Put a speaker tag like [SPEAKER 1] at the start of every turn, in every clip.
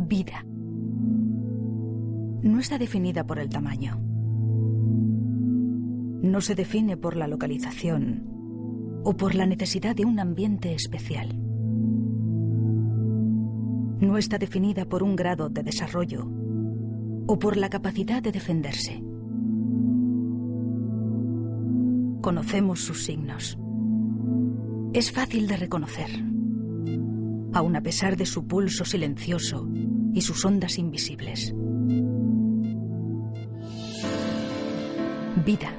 [SPEAKER 1] Vida. No está definida por el tamaño. No se define por la localización o por la necesidad de un ambiente especial. No está definida por un grado de desarrollo o por la capacidad de defenderse. Conocemos sus signos. Es fácil de reconocer, aun a pesar de su pulso silencioso y sus ondas invisibles. Vida.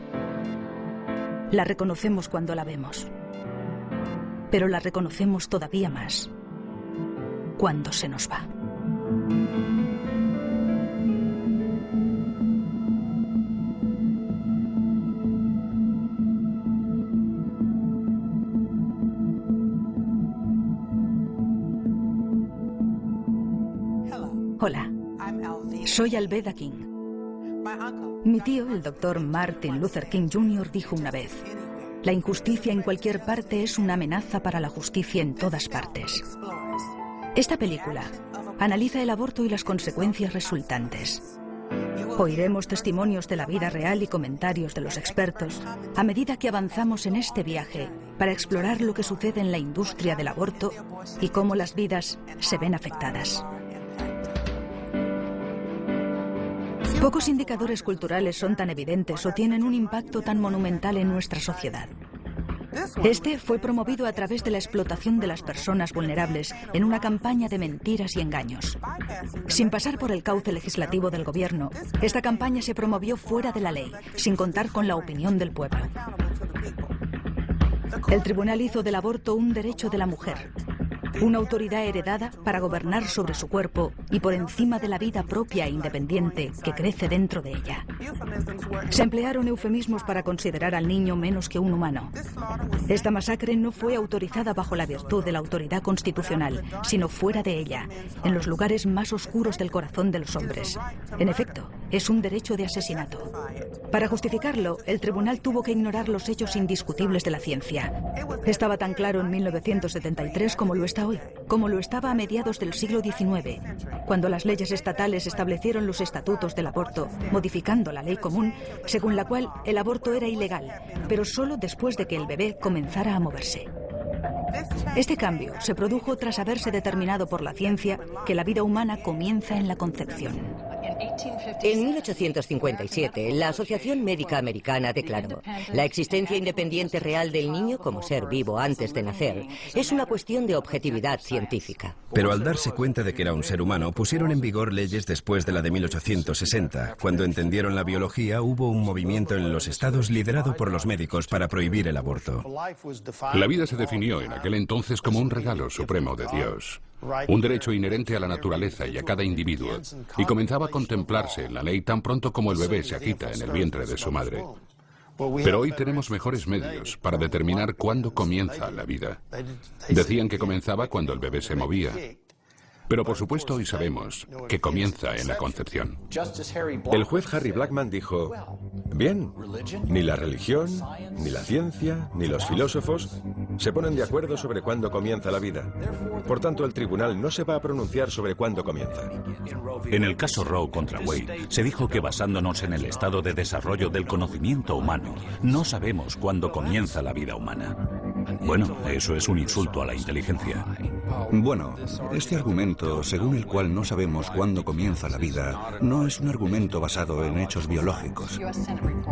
[SPEAKER 1] La reconocemos cuando la vemos, pero la reconocemos todavía más cuando se nos va. Hola, soy Alveda King. Mi tío, el doctor Martin Luther King Jr., dijo una vez: la injusticia en cualquier parte es una amenaza para la justicia en todas partes. Esta película analiza el aborto y las consecuencias resultantes. Oiremos testimonios de la vida real y comentarios de los expertos a medida que avanzamos en este viaje para explorar lo que sucede en la industria del aborto y cómo las vidas se ven afectadas. Pocos indicadores culturales son tan evidentes o tienen un impacto tan monumental en nuestra sociedad. Este fue promovido a través de la explotación de las personas vulnerables en una campaña de mentiras y engaños. Sin pasar por el cauce legislativo del gobierno, esta campaña se promovió fuera de la ley, sin contar con la opinión del pueblo. El tribunal hizo del aborto un derecho de la mujer, una autoridad heredada para gobernar sobre su cuerpo y por encima de la vida propia e independiente que crece dentro de ella. Se emplearon eufemismos para considerar al niño menos que un humano. Esta masacre no fue autorizada bajo la virtud de la autoridad constitucional, sino fuera de ella, en los lugares más oscuros del corazón de los hombres. En efecto, es un derecho de asesinato. Para justificarlo, el tribunal tuvo que ignorar los hechos indiscutibles de la ciencia. Estaba tan claro en 1973 como lo está hoy, como lo estaba a mediados del siglo XIX, cuando las leyes estatales establecieron los estatutos del aborto, modificando la ley común, según la cual el aborto era ilegal, pero solo después de que el bebé comenzara a moverse. Este cambio se produjo tras haberse determinado por la ciencia que la vida humana comienza en la concepción.
[SPEAKER 2] En 1857, la Asociación Médica Americana declaró: la existencia independiente real del niño como ser vivo antes de nacer es una cuestión de objetividad científica.
[SPEAKER 3] Pero al darse cuenta de que era un ser humano, pusieron en vigor leyes después de la de 1860. Cuando entendieron la biología, hubo un movimiento en los estados liderado por los médicos para prohibir el aborto.
[SPEAKER 4] La vida se definió en aquel entonces como un regalo supremo de Dios, un derecho inherente a la naturaleza y a cada individuo, y comenzaba a contemplarse en la ley tan pronto como el bebé se agita en el vientre de su madre. Pero hoy tenemos mejores medios para determinar cuándo comienza la vida. Decían que comenzaba cuando el bebé se movía. Pero por supuesto hoy sabemos que comienza en la concepción.
[SPEAKER 5] El juez Harry Blackman dijo: bien, ni la religión, ni la ciencia, ni los filósofos se ponen de acuerdo sobre cuándo comienza la vida. Por tanto, el tribunal no se va a pronunciar sobre cuándo comienza.
[SPEAKER 6] En el caso Roe contra Wade, se dijo que basándonos en el estado de desarrollo del conocimiento humano, no sabemos cuándo comienza la vida humana. Bueno, eso es un insulto a la inteligencia.
[SPEAKER 7] Bueno, este argumento, según el cual no sabemos cuándo comienza la vida, no es un argumento basado en hechos biológicos.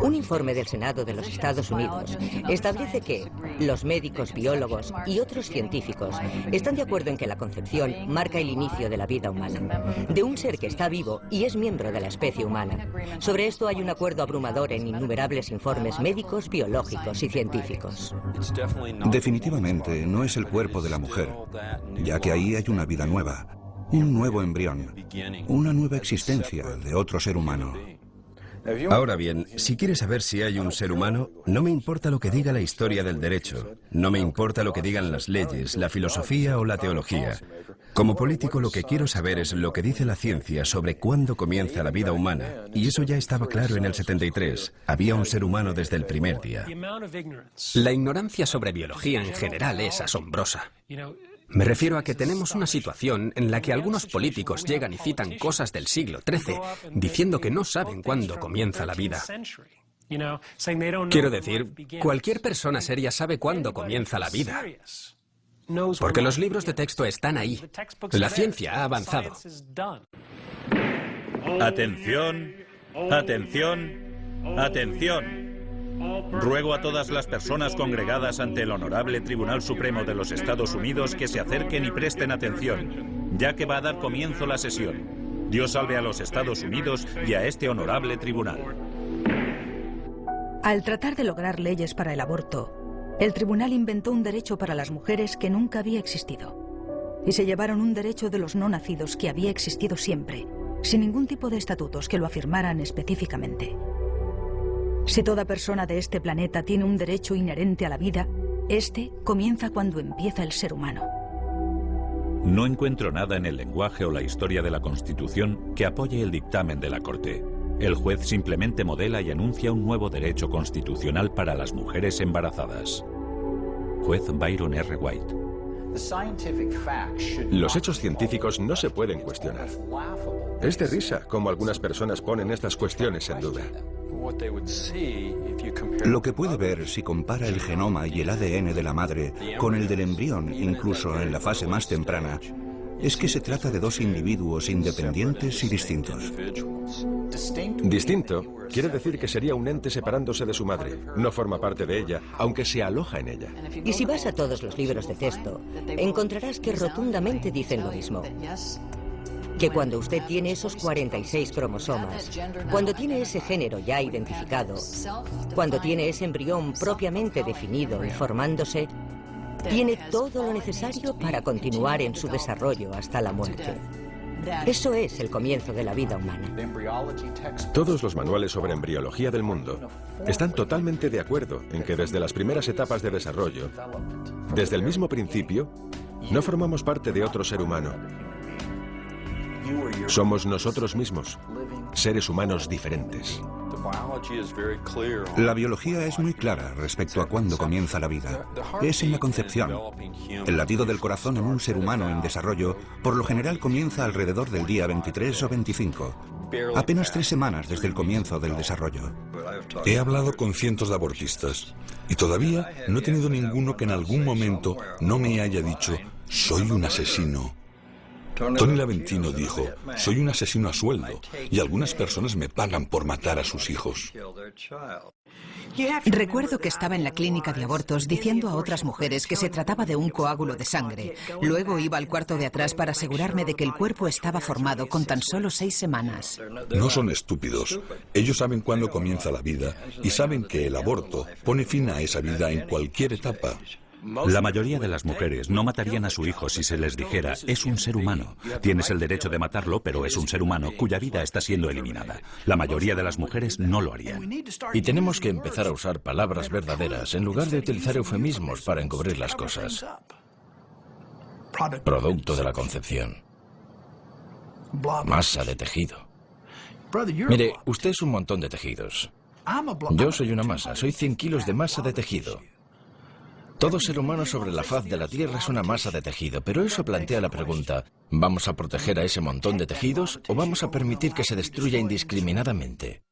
[SPEAKER 2] Un informe del Senado de los Estados Unidos establece que los médicos, biólogos y otros científicos están de acuerdo en que la concepción marca el inicio de la vida humana, de un ser que está vivo y es miembro de la especie humana. Sobre esto hay un acuerdo abrumador en innumerables informes médicos, biológicos y científicos.
[SPEAKER 7] Definitivamente no es el cuerpo de la mujer, ya que ahí hay una vida nueva, un nuevo embrión, una nueva existencia de otro ser humano.
[SPEAKER 3] Ahora bien, si quieres saber si hay un ser humano, no me importa lo que diga la historia del derecho, no me importa lo que digan las leyes, la filosofía o la teología. Como político lo que quiero saber es lo que dice la ciencia sobre cuándo comienza la vida humana, y eso ya estaba claro en el 73. Había un ser humano desde el primer día.
[SPEAKER 8] La ignorancia sobre biología en general es asombrosa. Me refiero a que tenemos una situación en la que algunos políticos llegan y citan cosas del siglo XIII, diciendo que no saben cuándo comienza la vida. Quiero decir, cualquier persona seria sabe cuándo comienza la vida. Porque los libros de texto están ahí. La ciencia ha avanzado.
[SPEAKER 6] Atención, atención, atención. Ruego a todas las personas congregadas ante el Honorable Tribunal Supremo de los Estados Unidos que se acerquen y presten atención, ya que va a dar comienzo la sesión. Dios salve a los Estados Unidos y a este honorable tribunal.
[SPEAKER 1] Al tratar de lograr leyes para el aborto, el tribunal inventó un derecho para las mujeres que nunca había existido. Y se llevaron un derecho de los no nacidos que había existido siempre, sin ningún tipo de estatutos que lo afirmaran específicamente. Si toda persona de este planeta tiene un derecho inherente a la vida, este comienza cuando empieza el ser humano.
[SPEAKER 6] No encuentro nada en el lenguaje o la historia de la Constitución que apoye el dictamen de la Corte. El juez simplemente modela y anuncia un nuevo derecho constitucional para las mujeres embarazadas. Juez Byron R. White.
[SPEAKER 5] Los hechos científicos no se pueden cuestionar. Es de risa cómo algunas personas ponen estas cuestiones en duda.
[SPEAKER 7] Lo que puede ver si compara el genoma y el ADN de la madre con el del embrión, incluso en la fase más temprana, es que se trata de dos individuos independientes y distintos.
[SPEAKER 5] Distinto quiere decir que sería un ente separándose de su madre. No forma parte de ella, aunque se aloja en ella.
[SPEAKER 2] Y si vas a todos los libros de texto, encontrarás que rotundamente dicen lo mismo. Que cuando usted tiene esos 46 cromosomas, cuando tiene ese género ya identificado, cuando tiene ese embrión propiamente definido y formándose, tiene todo lo necesario para continuar en su desarrollo hasta la muerte. Eso es el comienzo de la vida humana.
[SPEAKER 5] Todos los manuales sobre embriología del mundo están totalmente de acuerdo en que desde las primeras etapas de desarrollo, desde el mismo principio, no formamos parte de otro ser humano. Somos nosotros mismos, seres humanos diferentes.
[SPEAKER 7] La biología es muy clara respecto a cuándo comienza la vida. Es en la concepción. El latido del corazón en un ser humano en desarrollo por lo general comienza alrededor del día 23 o 25, apenas 3 semanas desde el comienzo del desarrollo.
[SPEAKER 9] He hablado con cientos de abortistas y todavía no he tenido ninguno que en algún momento no me haya dicho «soy un asesino». Tony Laventino dijo, soy un asesino a sueldo y algunas personas me pagan por matar a sus hijos.
[SPEAKER 10] Recuerdo que estaba en la clínica de abortos diciendo a otras mujeres que se trataba de un coágulo de sangre. Luego iba al cuarto de atrás para asegurarme de que el cuerpo estaba formado con tan solo 6 semanas.
[SPEAKER 9] No son estúpidos. Ellos saben cuándo comienza la vida y saben que el aborto pone fin a esa vida en cualquier etapa.
[SPEAKER 6] La mayoría de las mujeres no matarían a su hijo si se les dijera, es un ser humano. Tienes el derecho de matarlo, pero es un ser humano cuya vida está siendo eliminada. La mayoría de las mujeres no lo harían.
[SPEAKER 11] Y tenemos que empezar a usar palabras verdaderas en lugar de utilizar eufemismos para encubrir las cosas. Producto de la concepción. Masa de tejido. Mire, usted es un montón de tejidos. Yo soy una masa, soy 100 kilos de masa de tejido. Todo ser humano sobre la faz de la Tierra es una masa de tejido, pero eso plantea la pregunta, ¿vamos a proteger a ese montón de tejidos o vamos a permitir que se destruya indiscriminadamente?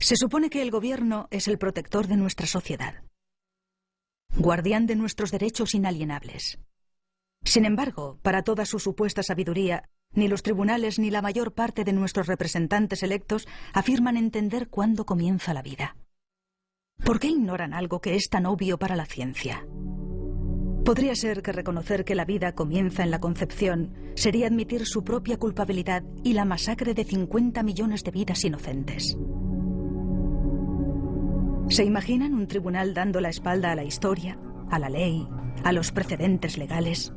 [SPEAKER 1] Se supone que el gobierno es el protector de nuestra sociedad, guardián de nuestros derechos inalienables. Sin embargo, para toda su supuesta sabiduría, ni los tribunales ni la mayor parte de nuestros representantes electos afirman entender cuándo comienza la vida. ¿Por qué ignoran algo que es tan obvio para la ciencia? Podría ser que reconocer que la vida comienza en la concepción sería admitir su propia culpabilidad y la masacre de 50 millones de vidas inocentes. ¿Se imaginan un tribunal dando la espalda a la historia, a la ley, a los precedentes legales,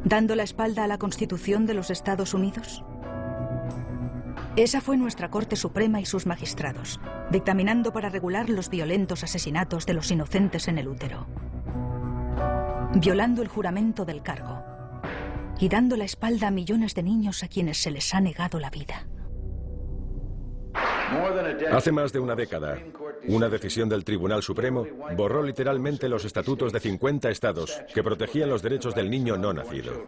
[SPEAKER 1] dando la espalda a la Constitución de los Estados Unidos? Esa fue nuestra Corte Suprema y sus magistrados, dictaminando para regular los violentos asesinatos de los inocentes en el útero, violando el juramento del cargo y dando la espalda a millones de niños a quienes se les ha negado la vida.
[SPEAKER 5] Hace más de una década, una decisión del Tribunal Supremo borró literalmente los estatutos de 50 estados que protegían los derechos del niño no nacido.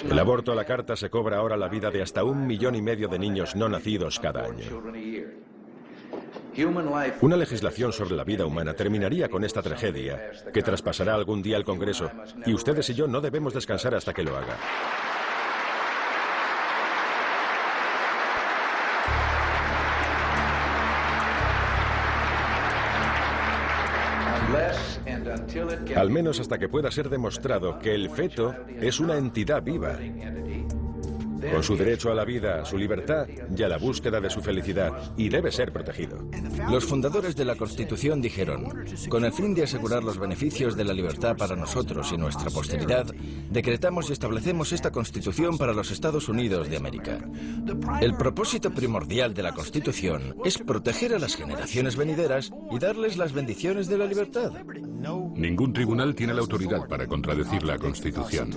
[SPEAKER 5] El aborto a la carta se cobra ahora la vida de hasta 1,5 millones de niños no nacidos cada año. Una legislación sobre la vida humana terminaría con esta tragedia, que traspasará algún día el Congreso, y ustedes y yo no debemos descansar hasta que lo haga. Al menos hasta que pueda ser demostrado que el feto es una entidad viva, con su derecho a la vida, a su libertad y a la búsqueda de su felicidad, y debe ser protegido.
[SPEAKER 11] Los fundadores de la Constitución dijeron, con el fin de asegurar los beneficios de la libertad para nosotros y nuestra posteridad, decretamos y establecemos esta Constitución para los Estados Unidos de América. El propósito primordial de la Constitución es proteger a las generaciones venideras y darles las bendiciones de la libertad.
[SPEAKER 4] Ningún tribunal tiene la autoridad para contradecir la Constitución.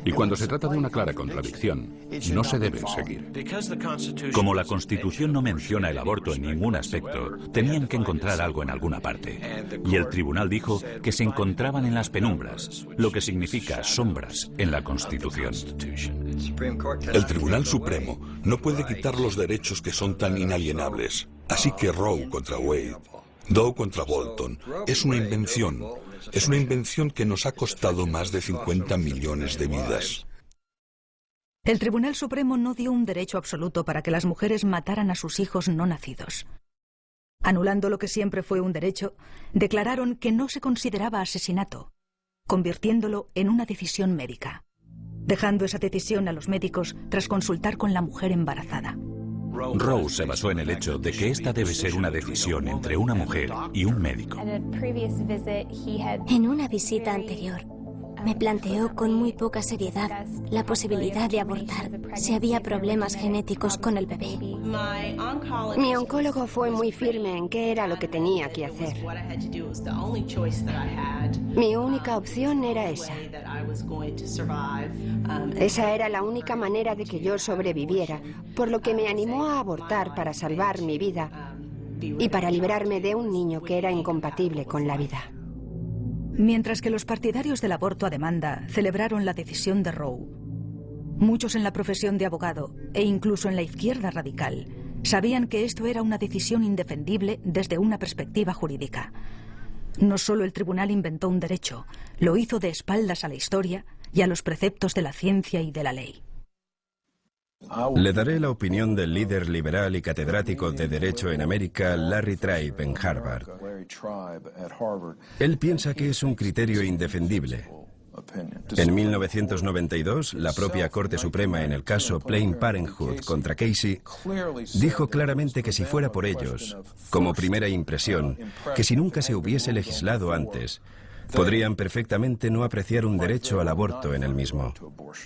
[SPEAKER 4] Y cuando se trata de una clara contradicción, no se debe seguir.
[SPEAKER 6] Como la Constitución no menciona el aborto en ningún aspecto, tenían que encontrar algo en alguna parte. Y el tribunal dijo que se encontraban en las penumbras, lo que significa sombras en la Constitución.
[SPEAKER 9] El Tribunal Supremo no puede quitar los derechos que son tan inalienables. Así que Roe contra Wade, Doe contra Bolton, es una invención. Es una invención que nos ha costado más de 50 millones de vidas.
[SPEAKER 1] El Tribunal Supremo no dio un derecho absoluto para que las mujeres mataran a sus hijos no nacidos. Anulando lo que siempre fue un derecho, declararon que no se consideraba asesinato, convirtiéndolo en una decisión médica, dejando esa decisión a los médicos tras consultar con la mujer embarazada.
[SPEAKER 6] Roe se basó en el hecho de que esta debe ser una decisión entre una mujer y un médico.
[SPEAKER 12] En una visita anterior, me planteó con muy poca seriedad la posibilidad de abortar si había problemas genéticos con el bebé.
[SPEAKER 13] Mi oncólogo fue muy firme en qué era lo que tenía que hacer. Mi única opción era esa. Esa era la única manera de que yo sobreviviera, por lo que me animó a abortar para salvar mi vida y para librarme de un niño que era incompatible con la vida.
[SPEAKER 1] Mientras que los partidarios del aborto a demanda celebraron la decisión de Roe, muchos en la profesión de abogado e incluso en la izquierda radical sabían que esto era una decisión indefendible desde una perspectiva jurídica. No solo el tribunal inventó un derecho, lo hizo de espaldas a la historia y a los preceptos de la ciencia y de la ley.
[SPEAKER 3] Le daré la opinión del líder liberal y catedrático de Derecho en América, Larry Tribe, en Harvard. Él piensa que es un criterio indefendible. En 1992, la propia Corte Suprema en el caso Planned Parenthood contra Casey dijo claramente que si fuera por ellos, como primera impresión, que si nunca se hubiese legislado antes, podrían perfectamente no apreciar un derecho al aborto en el mismo.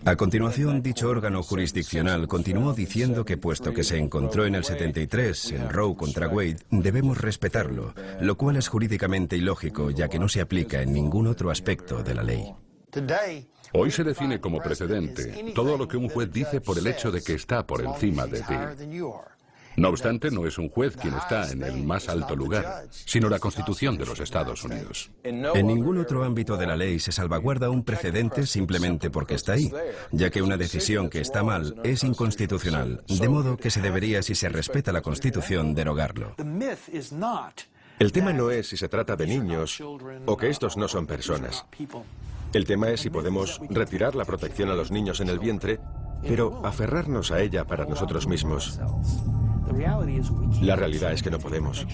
[SPEAKER 3] A continuación, dicho órgano jurisdiccional continuó diciendo que puesto que se encontró en el 73 en Roe contra Wade, debemos respetarlo, lo cual es jurídicamente ilógico ya que no se aplica en ningún otro aspecto de la ley.
[SPEAKER 4] Hoy se define como precedente todo lo que un juez dice por el hecho de que está por encima de ti. No obstante, no es un juez quien está en el más alto lugar, sino la Constitución de los Estados Unidos.
[SPEAKER 3] En ningún otro ámbito de la ley se salvaguarda un precedente simplemente porque está ahí, ya que una decisión que está mal es inconstitucional, de modo que se debería, si se respeta la Constitución, derogarlo.
[SPEAKER 5] El tema no es si se trata de niños o que estos no son personas. El tema es si podemos retirar la protección a los niños en el vientre, pero aferrarnos a ella para nosotros mismos. La realidad es que no podemos.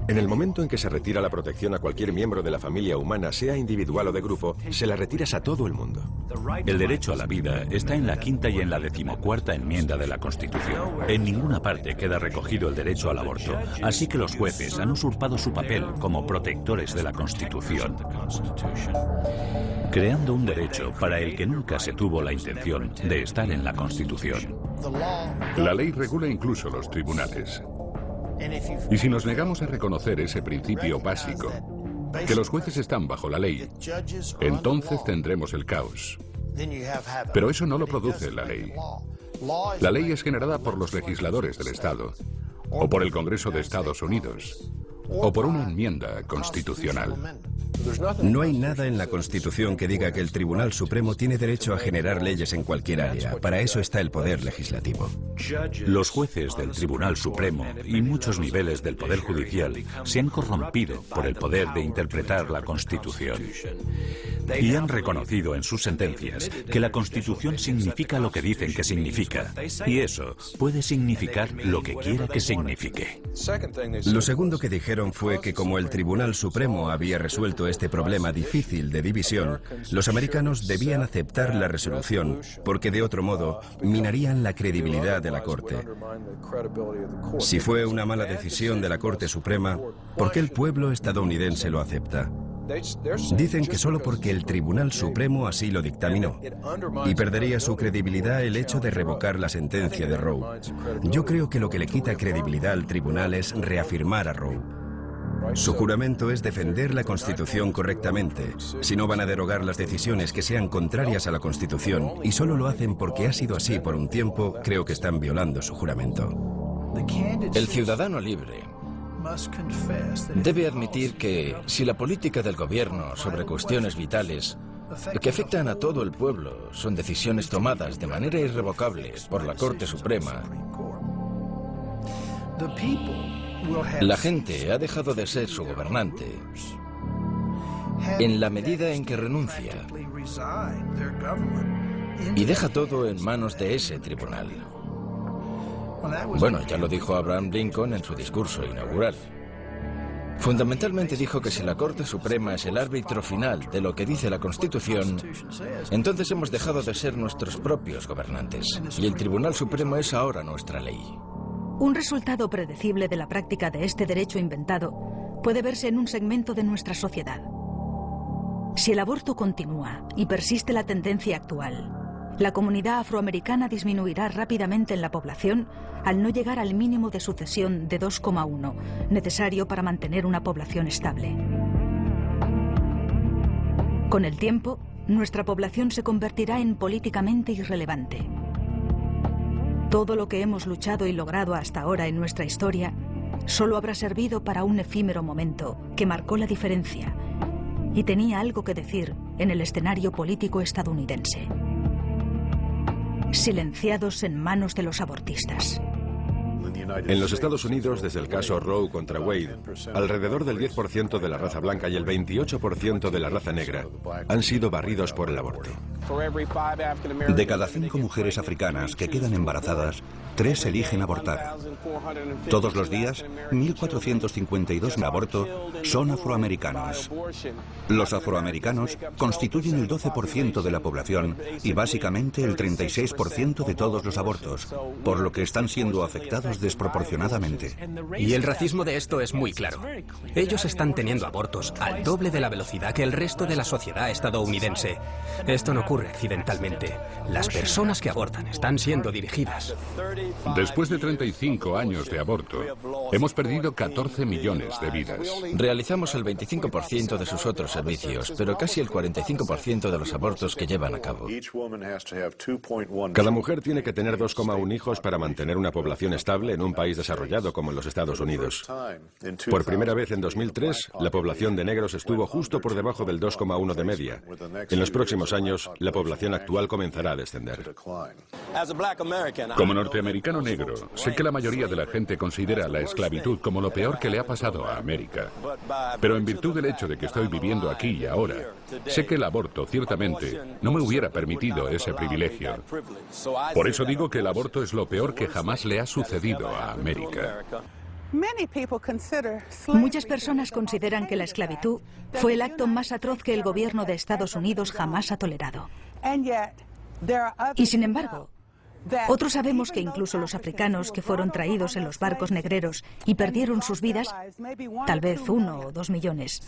[SPEAKER 5] En el momento en que se retira la protección a cualquier miembro de la familia humana, sea individual o de grupo, se la retiras a todo el mundo.
[SPEAKER 6] El derecho a la vida está en la 5ª y en la 14ª enmienda de la Constitución. En ninguna parte queda recogido el derecho al aborto, así que los jueces han usurpado su papel como protectores de la Constitución, creando un derecho para el que nunca se tuvo la intención de estar en la Constitución.
[SPEAKER 4] La ley regula incluso los tribunales. Y si nos negamos a reconocer ese principio básico, que los jueces están bajo la ley, entonces tendremos el caos. Pero eso no lo produce la ley. La ley es generada por los legisladores del Estado o por el Congreso de Estados Unidos, o por una enmienda constitucional.
[SPEAKER 3] No hay nada en la Constitución que diga que el Tribunal Supremo tiene derecho a generar leyes en cualquier área. Para eso está el poder legislativo.
[SPEAKER 6] Los jueces del Tribunal Supremo y muchos niveles del Poder Judicial se han corrompido por el poder de interpretar la Constitución. Y han reconocido en sus sentencias que la Constitución significa lo que dicen que significa. Y eso puede significar lo que quiera que signifique.
[SPEAKER 3] Lo segundo que dijeron fue que como el Tribunal Supremo había resuelto este problema difícil de división, los americanos debían aceptar la resolución, porque de otro modo minarían la credibilidad de la Corte. Si fue una mala decisión de la Corte Suprema, ¿por qué el pueblo estadounidense lo acepta? Dicen que solo porque el Tribunal Supremo así lo dictaminó, y perdería su credibilidad el hecho de revocar la sentencia de Roe. Yo creo que lo que le quita credibilidad al tribunal es reafirmar a Roe. Su juramento es defender la Constitución correctamente. Si no van a derogar las decisiones que sean contrarias a la Constitución y solo lo hacen porque ha sido así por un tiempo, creo que están violando su juramento.
[SPEAKER 11] El ciudadano libre debe admitir que si la política del gobierno sobre cuestiones vitales que afectan a todo el pueblo son decisiones tomadas de manera irrevocable por la Corte Suprema, la gente ha dejado de ser su gobernante en la medida en que renuncia y deja todo en manos de ese tribunal. Bueno, ya lo dijo Abraham Lincoln en su discurso inaugural. Fundamentalmente dijo que si la Corte Suprema es el árbitro final de lo que dice la Constitución, entonces hemos dejado de ser nuestros propios gobernantes. Y el Tribunal Supremo es ahora nuestra ley.
[SPEAKER 1] Un resultado predecible de la práctica de este derecho inventado puede verse en un segmento de nuestra sociedad. Si el aborto continúa y persiste la tendencia actual, la comunidad afroamericana disminuirá rápidamente en la población al no llegar al mínimo de sucesión de 2,1, necesario para mantener una población estable. Con el tiempo, nuestra población se convertirá en políticamente irrelevante. Todo lo que hemos luchado y logrado hasta ahora en nuestra historia solo habrá servido para un efímero momento que marcó la diferencia y tenía algo que decir en el escenario político estadounidense. Silenciados en manos de los abortistas.
[SPEAKER 5] En los Estados Unidos, desde el caso Roe contra Wade, alrededor del 10% de la raza blanca y el 28% de la raza negra han sido barridos por el aborto.
[SPEAKER 7] De cada 5 mujeres africanas que quedan embarazadas, 3 eligen abortar. Todos los días, 1.452 de aborto son afroamericanos. Los afroamericanos constituyen el 12% de la población y básicamente el 36% de todos los abortos, por lo que están siendo afectados desproporcionadamente.
[SPEAKER 8] Y el racismo de esto es muy claro. Ellos están teniendo abortos al doble de la velocidad que el resto de la sociedad estadounidense. Esto no ocurre accidentalmente. Las personas que abortan están siendo dirigidas.
[SPEAKER 4] Después de 35 años de aborto, hemos perdido 14 millones de vidas.
[SPEAKER 11] Realizamos el 25% de sus otros servicios, pero casi el 45% de los abortos que llevan a cabo.
[SPEAKER 5] Cada mujer tiene que tener 2,1 hijos para mantener una población estable en un país desarrollado como en los Estados Unidos. Por primera vez en 2003, la población de negros estuvo justo por debajo del 2,1 de media. En los próximos años, la población actual comenzará a descender.
[SPEAKER 4] Como norteamericano negro, sé que la mayoría de la gente considera la esclavitud como lo peor que le ha pasado a América. Pero en virtud del hecho de que estoy viviendo aquí y ahora, sé que el aborto, ciertamente, no me hubiera permitido ese privilegio. Por eso digo que el aborto es lo peor que jamás le ha sucedido a América.
[SPEAKER 1] Muchas personas consideran que la esclavitud fue el acto más atroz que el gobierno de Estados Unidos jamás ha tolerado. Y sin embargo, otros sabemos que incluso los africanos que fueron traídos en los barcos negreros y perdieron sus vidas, tal vez 1 o 2 millones,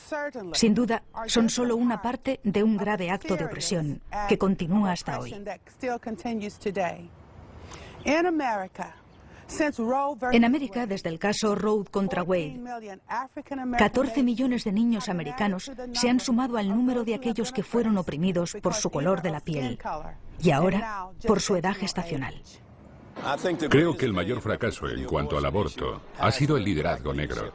[SPEAKER 1] sin duda son solo una parte de un grave acto de opresión que continúa hasta hoy. En América, desde el caso Roe contra Wade, 14 millones de niños americanos se han sumado al número de aquellos que fueron oprimidos por su color de la piel y ahora por su edad gestacional.
[SPEAKER 4] Creo que el mayor fracaso en cuanto al aborto ha sido el liderazgo negro.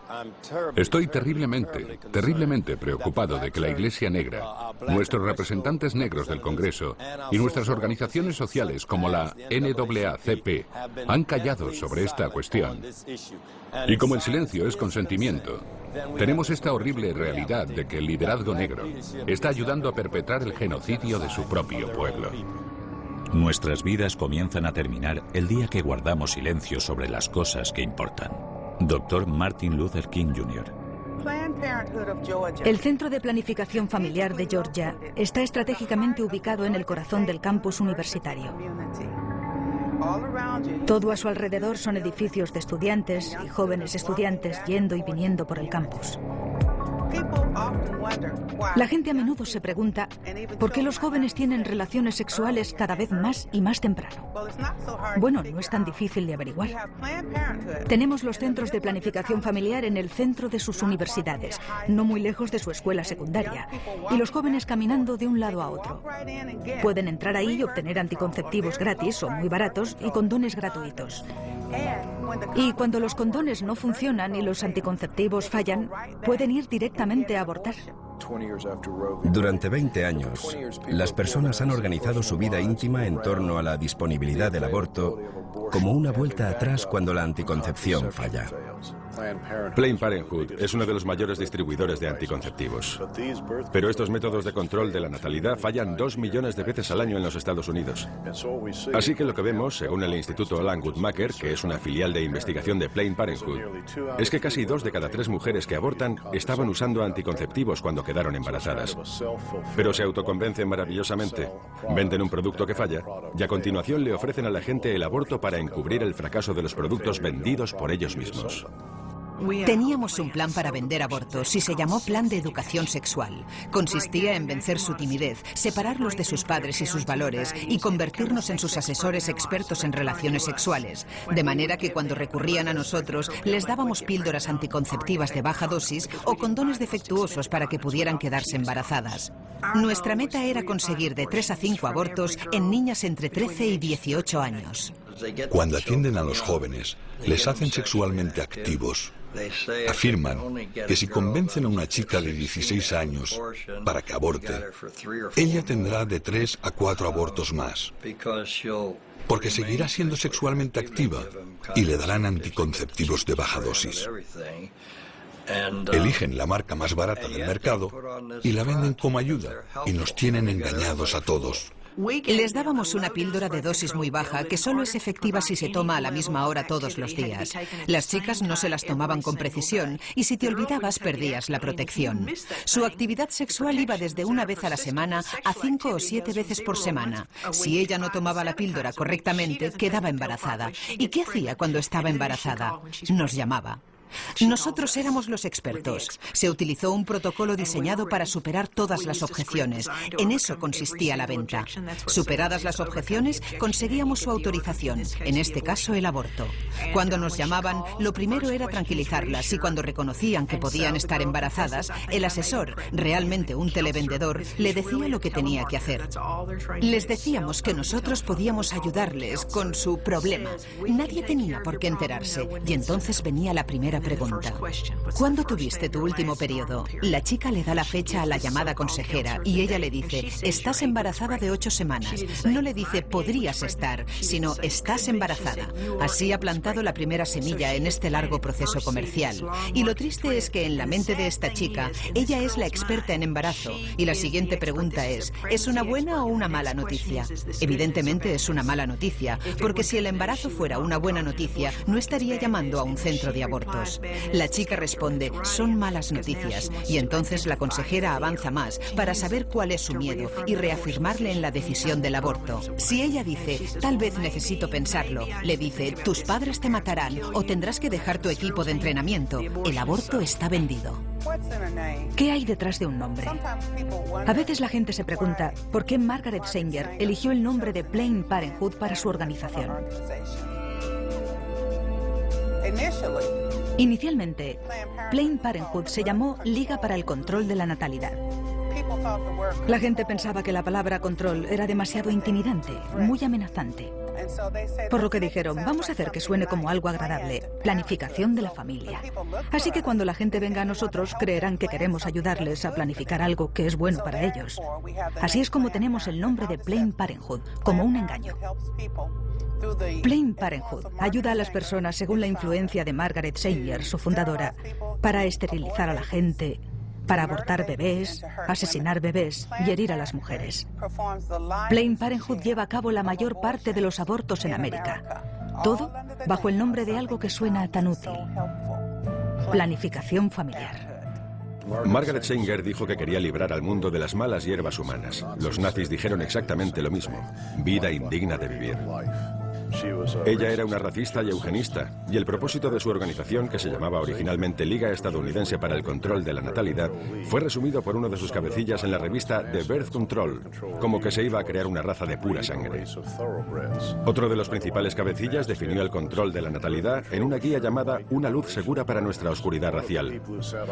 [SPEAKER 4] Estoy terriblemente preocupado de que la Iglesia Negra, nuestros representantes negros del Congreso y nuestras organizaciones sociales como la NAACP han callado sobre esta cuestión. Y como el silencio es consentimiento, tenemos esta horrible realidad de que el liderazgo negro está ayudando a perpetrar el genocidio de su propio pueblo.
[SPEAKER 6] Nuestras vidas comienzan a terminar el día que guardamos silencio sobre las cosas que importan. Dr. Martin Luther King Jr.
[SPEAKER 1] El Centro de Planificación Familiar de Georgia está estratégicamente ubicado en el corazón del campus universitario. Todo a su alrededor son edificios de estudiantes y jóvenes estudiantes yendo y viniendo por el campus. La gente a menudo se pregunta por qué los jóvenes tienen relaciones sexuales cada vez más y más temprano. Bueno, no es tan difícil de averiguar. Tenemos los centros de planificación familiar en el centro de sus universidades, no muy lejos de su escuela secundaria, y los jóvenes caminando de un lado a otro. Pueden entrar ahí y obtener anticonceptivos gratis o muy baratos y condones gratuitos. Y cuando los condones no funcionan y los anticonceptivos fallan, pueden ir directamente a abortar.
[SPEAKER 3] Durante 20 años, las personas han organizado su vida íntima en torno a la disponibilidad del aborto como una vuelta atrás cuando la anticoncepción falla.
[SPEAKER 5] Planned Parenthood es uno de los mayores distribuidores de anticonceptivos. Pero estos métodos de control de la natalidad fallan 2 millones de veces al año en los Estados Unidos. Así que lo que vemos, según el Instituto Alan Guttmacher, que es una filial de investigación de Planned Parenthood, es que casi 2 de cada 3 mujeres que abortan estaban usando anticonceptivos cuando quedaron embarazadas. Pero se autoconvencen maravillosamente, venden un producto que falla y a continuación le ofrecen a la gente el aborto para encubrir el fracaso de los productos vendidos por ellos mismos.
[SPEAKER 10] Teníamos un plan para vender abortos y se llamó Plan de Educación Sexual. Consistía en vencer su timidez, separarlos de sus padres y sus valores y convertirnos en sus asesores expertos en relaciones sexuales. De manera que cuando recurrían a nosotros, les dábamos píldoras anticonceptivas de baja dosis o condones defectuosos para que pudieran quedarse embarazadas. Nuestra meta era conseguir de 3 a 5 abortos en niñas entre 13 y 18 años.
[SPEAKER 9] Cuando atienden a los jóvenes, les hacen sexualmente activos. Afirman que si convencen a una chica de 16 años para que aborte, ella tendrá de 3 a 4 abortos más, porque seguirá siendo sexualmente activa y le darán anticonceptivos de baja dosis. Eligen la marca más barata del mercado y la venden como ayuda y nos tienen engañados a todos.
[SPEAKER 10] Les dábamos una píldora de dosis muy baja que solo es efectiva si se toma a la misma hora todos los días. Las chicas no se las tomaban con precisión y si te olvidabas perdías la protección. Su actividad sexual iba desde una vez a la semana a 5 o 7 veces por semana. Si ella no tomaba la píldora correctamente, quedaba embarazada. ¿Y qué hacía cuando estaba embarazada? Nos llamaba. Nosotros éramos los expertos. Se utilizó un protocolo diseñado para superar todas las objeciones. En eso consistía la venta. Superadas las objeciones, conseguíamos su autorización, en este caso el aborto. Cuando nos llamaban, lo primero era tranquilizarlas y cuando reconocían que podían estar embarazadas, el asesor, realmente un televendedor, le decía lo que tenía que hacer. Les decíamos que nosotros podíamos ayudarles con su problema. Nadie tenía por qué enterarse y entonces venía la primera pregunta. ¿Cuándo tuviste tu último periodo? La chica le da la fecha a la llamada consejera y ella le dice, estás embarazada de 8 semanas. No le dice, podrías estar, sino estás embarazada. Así ha plantado la primera semilla en este largo proceso comercial. Y lo triste es que en la mente de esta chica, ella es la experta en embarazo. Y la siguiente pregunta ¿es una buena o una mala noticia? Evidentemente es una mala noticia, porque si el embarazo fuera una buena noticia, no estaría llamando a un centro de abortos. La chica responde, son malas noticias, y entonces la consejera avanza más para saber cuál es su miedo y reafirmarle en la decisión del aborto. Si ella dice, tal vez necesito pensarlo, le dice, tus padres te matarán o tendrás que dejar tu equipo de entrenamiento. El aborto está vendido.
[SPEAKER 1] ¿Qué hay detrás de un nombre? A veces la gente se pregunta por qué Margaret Sanger eligió el nombre de Planned Parenthood para su organización. Inicialmente, Planned Parenthood se llamó Liga para el Control de la Natalidad. La gente pensaba que la palabra control era demasiado intimidante, muy amenazante. Por lo que dijeron, vamos a hacer que suene como algo agradable, planificación de la familia. Así que cuando la gente venga a nosotros, creerán que queremos ayudarles a planificar algo que es bueno para ellos. Así es como tenemos el nombre de Planned Parenthood, como un engaño. Planned Parenthood ayuda a las personas según la influencia de Margaret Sanger, su fundadora, para esterilizar a la gente, para abortar bebés, asesinar bebés y herir a las mujeres. Planned Parenthood lleva a cabo la mayor parte de los abortos en América. Todo bajo el nombre de algo que suena tan útil: planificación familiar.
[SPEAKER 5] Margaret Sanger dijo que quería librar al mundo de las malas hierbas humanas. Los nazis dijeron exactamente lo mismo: vida indigna de vivir. Ella era una racista y eugenista, y el propósito de su organización, que se llamaba originalmente Liga Estadounidense para el Control de la Natalidad, fue resumido por uno de sus cabecillas en la revista The Birth Control, como que se iba a crear una raza de pura sangre. Otro de los principales cabecillas definió el control de la natalidad en una guía llamada Una luz segura para nuestra oscuridad racial.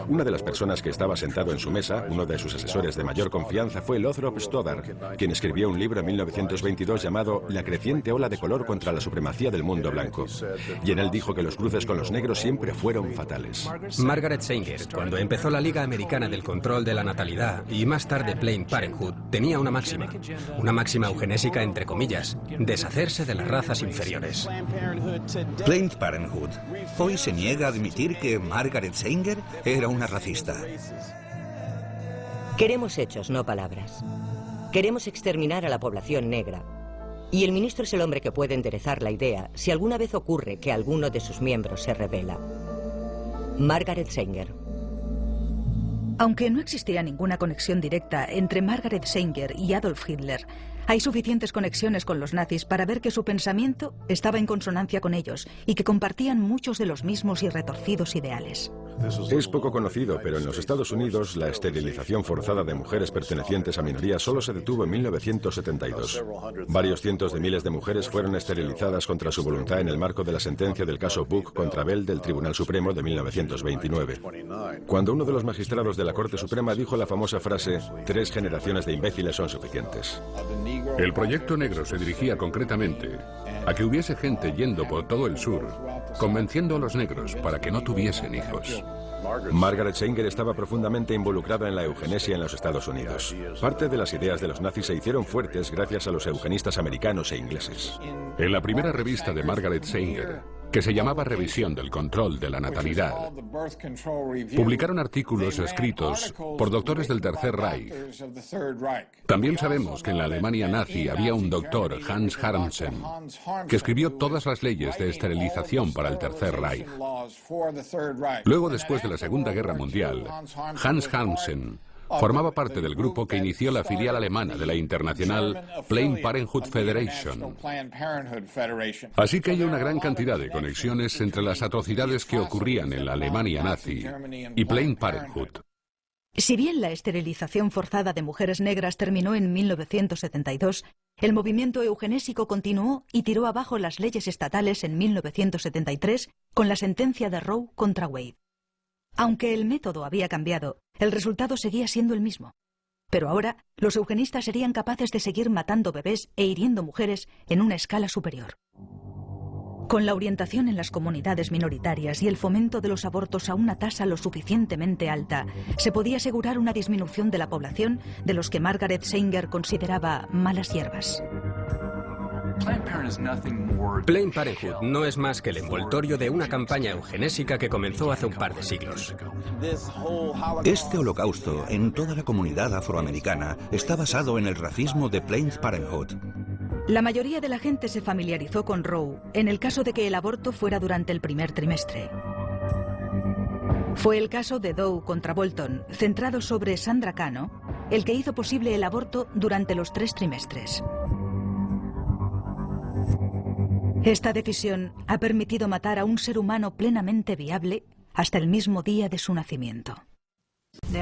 [SPEAKER 5] Una de las personas que estaba sentado en su mesa, uno de sus asesores de mayor confianza, fue Lothrop Stoddard, quien escribió un libro en 1922 llamado La creciente ola de color contra la supremacía del mundo blanco, y en él dijo que los cruces con los negros siempre fueron fatales.
[SPEAKER 8] Margaret Sanger, cuando empezó la Liga Americana del Control de la Natalidad y más tarde Planned Parenthood, tenía una máxima eugenésica entre comillas: deshacerse de las razas inferiores.
[SPEAKER 7] Planned Parenthood hoy se niega a admitir que Margaret Sanger era una racista.
[SPEAKER 2] Queremos hechos, no palabras. Queremos exterminar a la población negra. Y el ministro es el hombre que puede enderezar la idea si alguna vez ocurre que alguno de sus miembros se rebela. Margaret Sanger.
[SPEAKER 1] Aunque no existía ninguna conexión directa entre Margaret Sanger y Adolf Hitler, hay suficientes conexiones con los nazis para ver que su pensamiento estaba en consonancia con ellos y que compartían muchos de los mismos y retorcidos ideales.
[SPEAKER 5] Es poco conocido, pero en los Estados Unidos la esterilización forzada de mujeres pertenecientes a minorías solo se detuvo en 1972. Varios cientos de miles de mujeres fueron esterilizadas contra su voluntad en el marco de la sentencia del caso Buck contra Bell del Tribunal Supremo de 1929. Cuando uno de los magistrados de la Corte Suprema dijo la famosa frase: 3 generaciones de imbéciles son suficientes.
[SPEAKER 4] El Proyecto Negro se dirigía concretamente a que hubiese gente yendo por todo el sur, convenciendo a los negros para que no tuviesen hijos.
[SPEAKER 5] Margaret Sanger estaba profundamente involucrada en la eugenesia en los Estados Unidos. Parte de las ideas de los nazis se hicieron fuertes gracias a los eugenistas americanos e ingleses.
[SPEAKER 4] En la primera revista de Margaret Sanger, que se llamaba Revisión del Control de la Natalidad, publicaron artículos escritos por doctores del Tercer Reich. También sabemos que en la Alemania nazi había un doctor, Hans Harmsen, que escribió todas las leyes de esterilización para el Tercer Reich. Luego, después de la Segunda Guerra Mundial, Hans Harmsen formaba parte del grupo que inició la filial alemana de la internacional Planned Parenthood Federation. Así que hay una gran cantidad de conexiones entre las atrocidades que ocurrían en la Alemania nazi y Planned Parenthood.
[SPEAKER 1] Si bien la esterilización forzada de mujeres negras terminó en 1972, el movimiento eugenésico continuó y tiró abajo las leyes estatales en 1973 con la sentencia de Roe contra Wade. Aunque el método había cambiado, el resultado seguía siendo el mismo. Pero ahora, los eugenistas serían capaces de seguir matando bebés e hiriendo mujeres en una escala superior. Con la orientación en las comunidades minoritarias y el fomento de los abortos a una tasa lo suficientemente alta, se podía asegurar una disminución de la población de los que Margaret Sanger consideraba malas hierbas.
[SPEAKER 8] Planned Parenthood no es más que el envoltorio de una campaña eugenésica que comenzó hace un par de siglos.
[SPEAKER 7] Este holocausto en toda la comunidad afroamericana está basado en el racismo de Planned Parenthood.
[SPEAKER 1] La mayoría de la gente se familiarizó con Roe en el caso de que el aborto fuera durante el primer trimestre. Fue el caso de Doe contra Bolton, centrado sobre Sandra Cano, el que hizo posible el aborto durante los 3 trimestres. Esta decisión ha permitido matar a un ser humano plenamente viable hasta el mismo día de su nacimiento.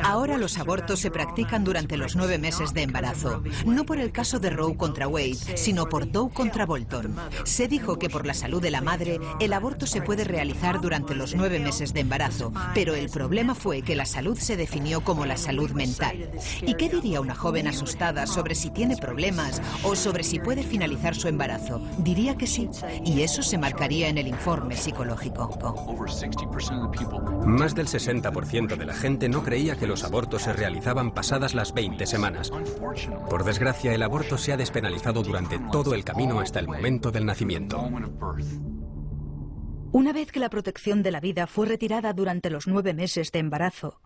[SPEAKER 10] Ahora los abortos se practican durante los 9 meses de embarazo, no por el caso de Roe contra Wade, sino por Doe contra Bolton. Se dijo que por la salud de la madre, el aborto se puede realizar durante los 9 meses de embarazo, pero el problema fue que la salud se definió como la salud mental. ¿Y qué diría una joven asustada sobre si tiene problemas o sobre si puede finalizar su embarazo? Diría que sí, y eso se marcaría en el informe psicológico.
[SPEAKER 8] Más del 60% de la gente no creía que los abortos se realizaban pasadas las 20 semanas. Por desgracia, el aborto se ha despenalizado durante todo el camino hasta el momento del nacimiento.
[SPEAKER 1] Una vez que la protección de la vida fue retirada durante los 9 meses de embarazo,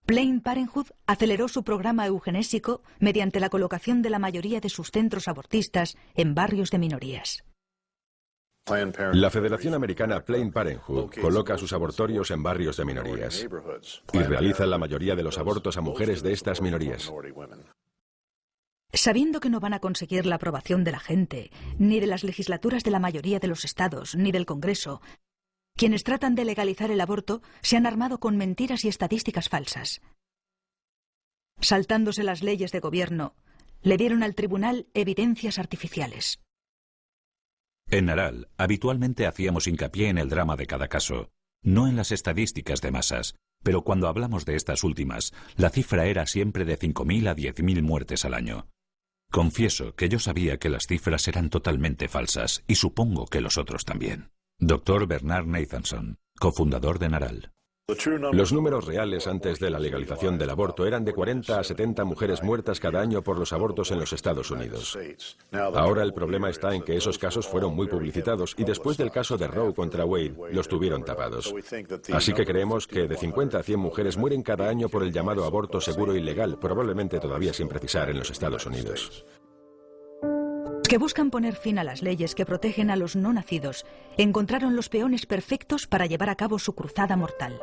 [SPEAKER 1] Planned Parenthood aceleró su programa eugenésico mediante la colocación de la mayoría de sus centros abortistas en barrios de minorías.
[SPEAKER 5] La Federación Americana Planned Parenthood coloca sus abortorios en barrios de minorías y realiza la mayoría de los abortos a mujeres de estas minorías.
[SPEAKER 1] Sabiendo que no van a conseguir la aprobación de la gente, ni de las legislaturas de la mayoría de los estados, ni del Congreso, quienes tratan de legalizar el aborto se han armado con mentiras y estadísticas falsas. Saltándose las leyes de gobierno, le dieron al tribunal evidencias artificiales.
[SPEAKER 6] En Naral, habitualmente hacíamos hincapié en el drama de cada caso, no en las estadísticas de masas, pero cuando hablamos de estas últimas, la cifra era siempre de 5.000 a 10.000 muertes al año. Confieso que yo sabía que las cifras eran totalmente falsas, y supongo que los otros también. Dr. Bernard Nathanson, cofundador de Naral.
[SPEAKER 5] Los números reales antes de la legalización del aborto eran de 40 a 70 mujeres muertas cada año por los abortos en los Estados Unidos. Ahora el problema está en que esos casos fueron muy publicitados y después del caso de Roe contra Wade los tuvieron tapados. Así que creemos que de 50 a 100 mujeres mueren cada año por el llamado aborto seguro y legal, probablemente todavía sin precisar en los Estados Unidos.
[SPEAKER 1] Los que buscan poner fin a las leyes que protegen a los no nacidos encontraron los peones perfectos para llevar a cabo su cruzada mortal.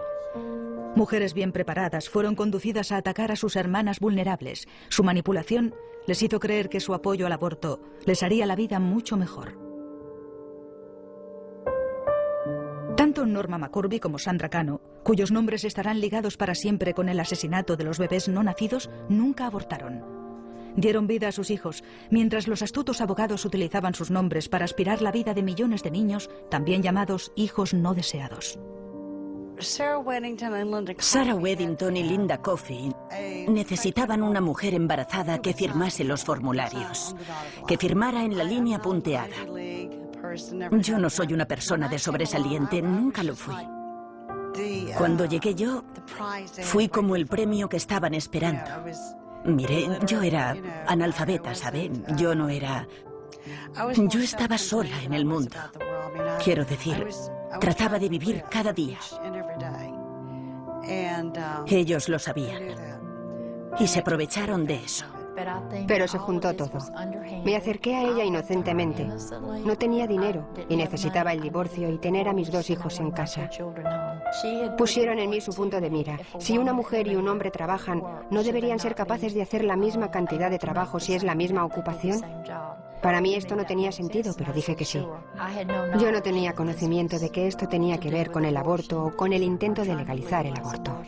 [SPEAKER 1] Mujeres bien preparadas fueron conducidas a atacar a sus hermanas vulnerables. Su manipulación les hizo creer que su apoyo al aborto les haría la vida mucho mejor. Tanto Norma McCorvey como Sandra Cano, cuyos nombres estarán ligados para siempre con el asesinato de los bebés no nacidos, nunca abortaron. Dieron vida a sus hijos, mientras los astutos abogados utilizaban sus nombres para aspirar la vida de millones de niños, también llamados hijos no deseados.
[SPEAKER 14] Sarah Weddington y Linda Coffey necesitaban una mujer embarazada que firmase los formularios, que firmara en la línea punteada. Yo no soy una persona de sobresaliente, nunca lo fui. Cuando llegué yo, fui como el premio que estaban esperando. Mire, yo era analfabeta, ¿sabe? Yo no era... Yo estaba sola en el mundo. Quiero decir, trataba de vivir cada día. Ellos lo sabían y se aprovecharon de eso.
[SPEAKER 13] Pero se juntó todo. Me acerqué a ella inocentemente. No tenía dinero y necesitaba el divorcio y tener a mis 2 hijos en casa. Pusieron en mí su punto de mira. Si una mujer y un hombre trabajan, ¿no deberían ser capaces de hacer la misma cantidad de trabajo si es la misma ocupación? Para mí esto no tenía sentido, pero dije que sí. Yo no tenía conocimiento de que esto tenía que ver con el aborto o con el intento de legalizar el aborto.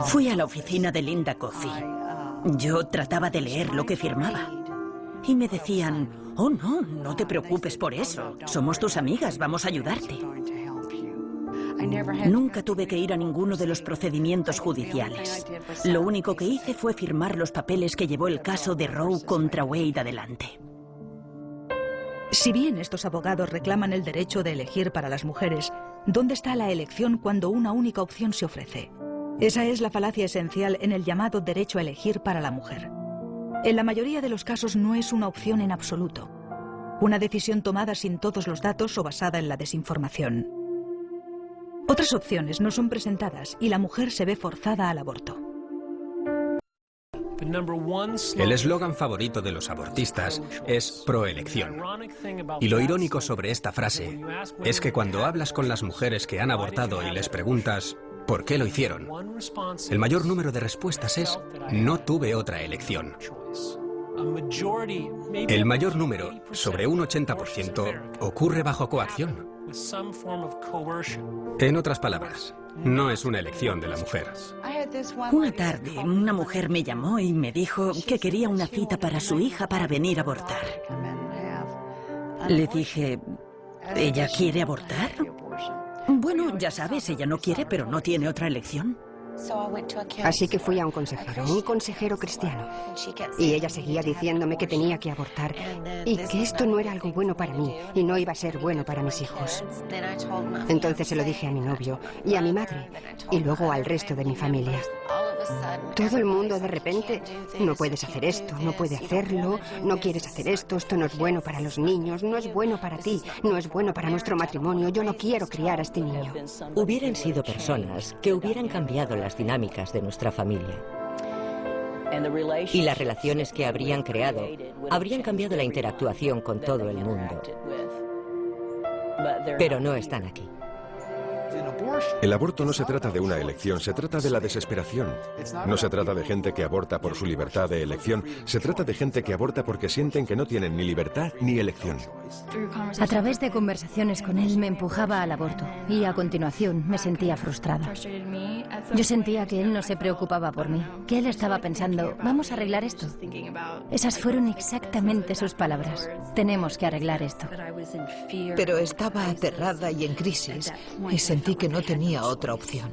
[SPEAKER 14] Fui a la oficina de Linda Coffey. Yo trataba de leer lo que firmaba. Y me decían, oh no, no te preocupes por eso. Somos tus amigas, vamos a ayudarte. Nunca tuve que ir a ninguno de los procedimientos judiciales. Lo único que hice fue firmar los papeles que llevó el caso de Roe contra Wade adelante.
[SPEAKER 1] Si bien estos abogados reclaman el derecho de elegir para las mujeres, ¿dónde está la elección cuando una única opción se ofrece? Esa es la falacia esencial en el llamado derecho a elegir para la mujer. En la mayoría de los casos no es una opción en absoluto. Una decisión tomada sin todos los datos o basada en la desinformación. Otras opciones no son presentadas y la mujer se ve forzada al aborto.
[SPEAKER 8] El eslogan favorito de los abortistas es proelección. Y lo irónico sobre esta frase es que cuando hablas con las mujeres que han abortado y les preguntas ¿por qué lo hicieron?, el mayor número de respuestas es no tuve otra elección. El mayor número, sobre un 80%, ocurre bajo coacción. En otras palabras, No es una elección de la mujer.
[SPEAKER 14] Una tarde, una mujer me llamó y me dijo que quería una cita para su hija para venir a abortar. Le dije, ¿ella quiere abortar? Bueno, ya sabes, ella no quiere, pero no tiene otra elección.
[SPEAKER 13] Así que fui a un consejero cristiano. Y ella seguía diciéndome que tenía que abortar y que esto no era algo bueno para mí y no iba a ser bueno para mis hijos. Entonces se lo dije a mi novio y a mi madre y luego al resto de mi familia. Todo el mundo de repente, no puedes hacer esto, no puede hacerlo, no quieres hacer esto no es bueno para los niños, no es bueno para ti, no es bueno para nuestro matrimonio, yo no quiero criar a este niño.
[SPEAKER 2] Hubieran sido personas que hubieran cambiado las dinámicas de nuestra familia. Y las relaciones que habrían creado habrían cambiado la interactuación con todo el mundo. Pero no están aquí.
[SPEAKER 5] El aborto no se trata de una elección, se trata de la desesperación. No se trata de gente que aborta por su libertad de elección, se trata de gente que aborta porque sienten que no tienen ni libertad ni elección.
[SPEAKER 15] A través de conversaciones con él me empujaba al aborto y a continuación me sentía frustrada. Yo sentía que él no se preocupaba por mí, que él estaba pensando, vamos a arreglar esto. Esas fueron exactamente sus palabras, tenemos que arreglar esto.
[SPEAKER 10] Pero estaba aterrada y en crisis y sentí que no tenía otra opción.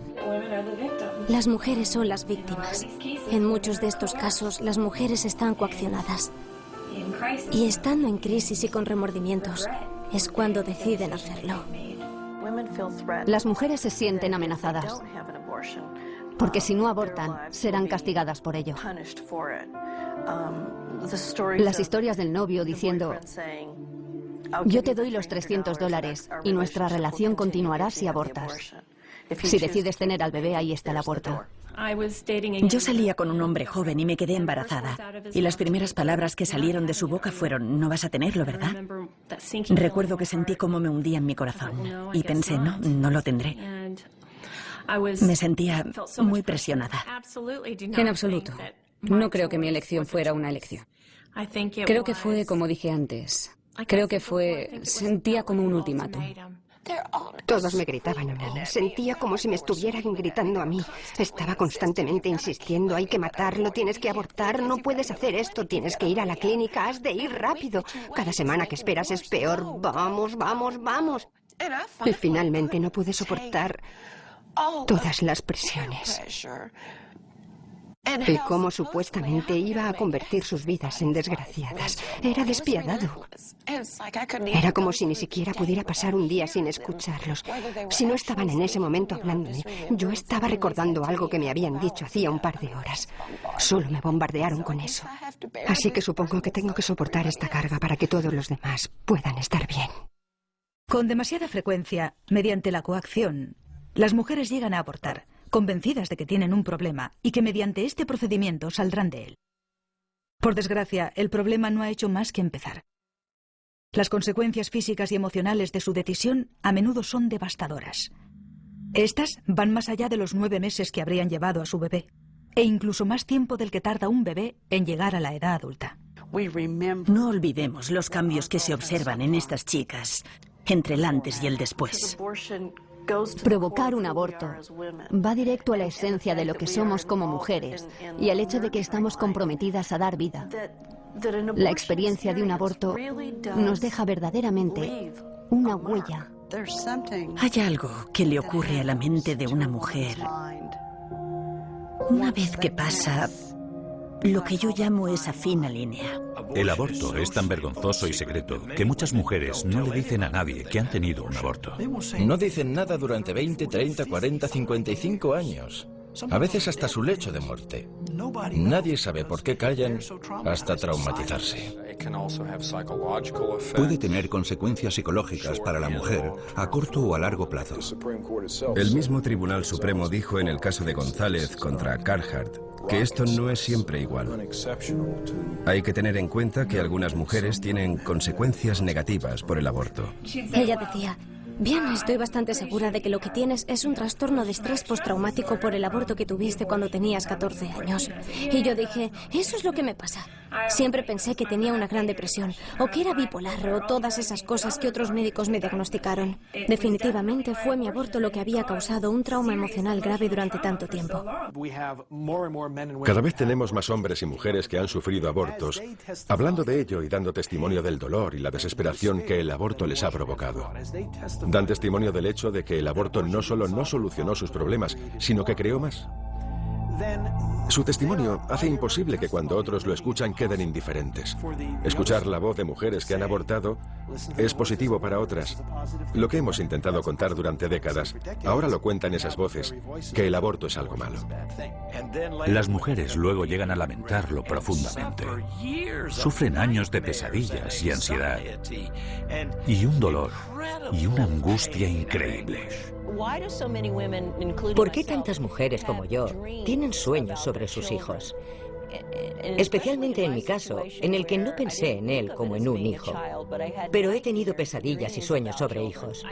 [SPEAKER 12] Las mujeres son las víctimas. En muchos de estos casos, las mujeres están coaccionadas. Y estando en crisis y con remordimientos, es cuando deciden hacerlo.
[SPEAKER 15] Las mujeres se sienten amenazadas, porque si no abortan, serán castigadas por ello. Las historias del novio diciendo, yo te doy los $300 y nuestra relación continuará si abortas. Si decides tener al bebé, ahí está la puerta.
[SPEAKER 14] Yo salía con un hombre joven y me quedé embarazada. Y las primeras palabras que salieron de su boca fueron, no vas a tenerlo, ¿verdad? Recuerdo que sentí cómo me hundía en mi corazón. Y pensé, no lo tendré. Me sentía muy presionada.
[SPEAKER 16] En absoluto. No creo que mi elección fuera una elección. Creo que fue, como dije antes, sentía como un ultimátum.
[SPEAKER 13] Todos me gritaban a mí, sentía como si me estuvieran gritando a mí. Estaba constantemente insistiendo, hay que matarlo, tienes que abortar, no puedes hacer esto, tienes que ir a la clínica, has de ir rápido. Cada semana que esperas es peor, vamos, vamos, vamos. Y finalmente no pude soportar todas las presiones. Y cómo supuestamente iba a convertir sus vidas en desgraciadas. Era despiadado. Era como si ni siquiera pudiera pasar un día sin escucharlos. Si no estaban en ese momento hablándome, yo estaba recordando algo que me habían dicho hacía un par de horas. Solo me bombardearon con eso. Así que supongo que tengo que soportar esta carga para que todos los demás puedan estar bien.
[SPEAKER 1] Con demasiada frecuencia, mediante la coacción, las mujeres llegan a abortar, convencidas de que tienen un problema y que mediante este procedimiento saldrán de él. Por desgracia, el problema no ha hecho más que empezar. Las consecuencias físicas y emocionales de su decisión a menudo son devastadoras. Estas van más allá de los 9 meses que habrían llevado a su bebé, e incluso más tiempo del que tarda un bebé en llegar a la edad adulta.
[SPEAKER 14] No olvidemos los cambios que se observan en estas chicas entre el antes y el después.
[SPEAKER 15] Provocar un aborto va directo a la esencia de lo que somos como mujeres y al hecho de que estamos comprometidas a dar vida. La experiencia de un aborto nos deja verdaderamente una huella.
[SPEAKER 14] Hay algo que le ocurre a la mente de una mujer una vez que pasa lo que yo llamo esa fina línea.
[SPEAKER 6] El aborto es tan vergonzoso y secreto que muchas mujeres no le dicen a nadie que han tenido un aborto.
[SPEAKER 11] No dicen nada durante 20, 30, 40, 55 años. A veces hasta su lecho de muerte. Nadie sabe por qué callan hasta traumatizarse.
[SPEAKER 7] Puede tener consecuencias psicológicas para la mujer a corto o a largo plazo.
[SPEAKER 3] El mismo Tribunal Supremo dijo en el caso de González contra Carhart que esto no es siempre igual. Hay que tener en cuenta que algunas mujeres tienen consecuencias negativas por el aborto.
[SPEAKER 12] Ella decía, Bien, estoy bastante segura de que lo que tienes es un trastorno de estrés postraumático por el aborto que tuviste cuando tenías 14 años. Y yo dije, eso es lo que me pasa. Siempre pensé que tenía una gran depresión, o que era bipolar, o todas esas cosas que otros médicos me diagnosticaron. Definitivamente fue mi aborto lo que había causado un trauma emocional grave durante tanto tiempo.
[SPEAKER 5] Cada vez tenemos más hombres y mujeres que han sufrido abortos, hablando de ello y dando testimonio del dolor y la desesperación que el aborto les ha provocado. Dan testimonio del hecho de que el aborto no solo no solucionó sus problemas, sino que creó más. Su testimonio hace imposible que cuando otros lo escuchan queden indiferentes. Escuchar la voz de mujeres que han abortado es positivo para otras. Lo que hemos intentado contar durante décadas, ahora lo cuentan esas voces, que el aborto es algo malo.
[SPEAKER 6] Las mujeres luego llegan a lamentarlo profundamente. Sufren años de pesadillas y ansiedad, y un dolor y una angustia increíble.
[SPEAKER 2] ¿Por qué tantas mujeres como yo tienen sueños sobre sus hijos? Especialmente en mi caso, en el que no pensé en él como en un hijo, pero he tenido pesadillas y sueños sobre hijos.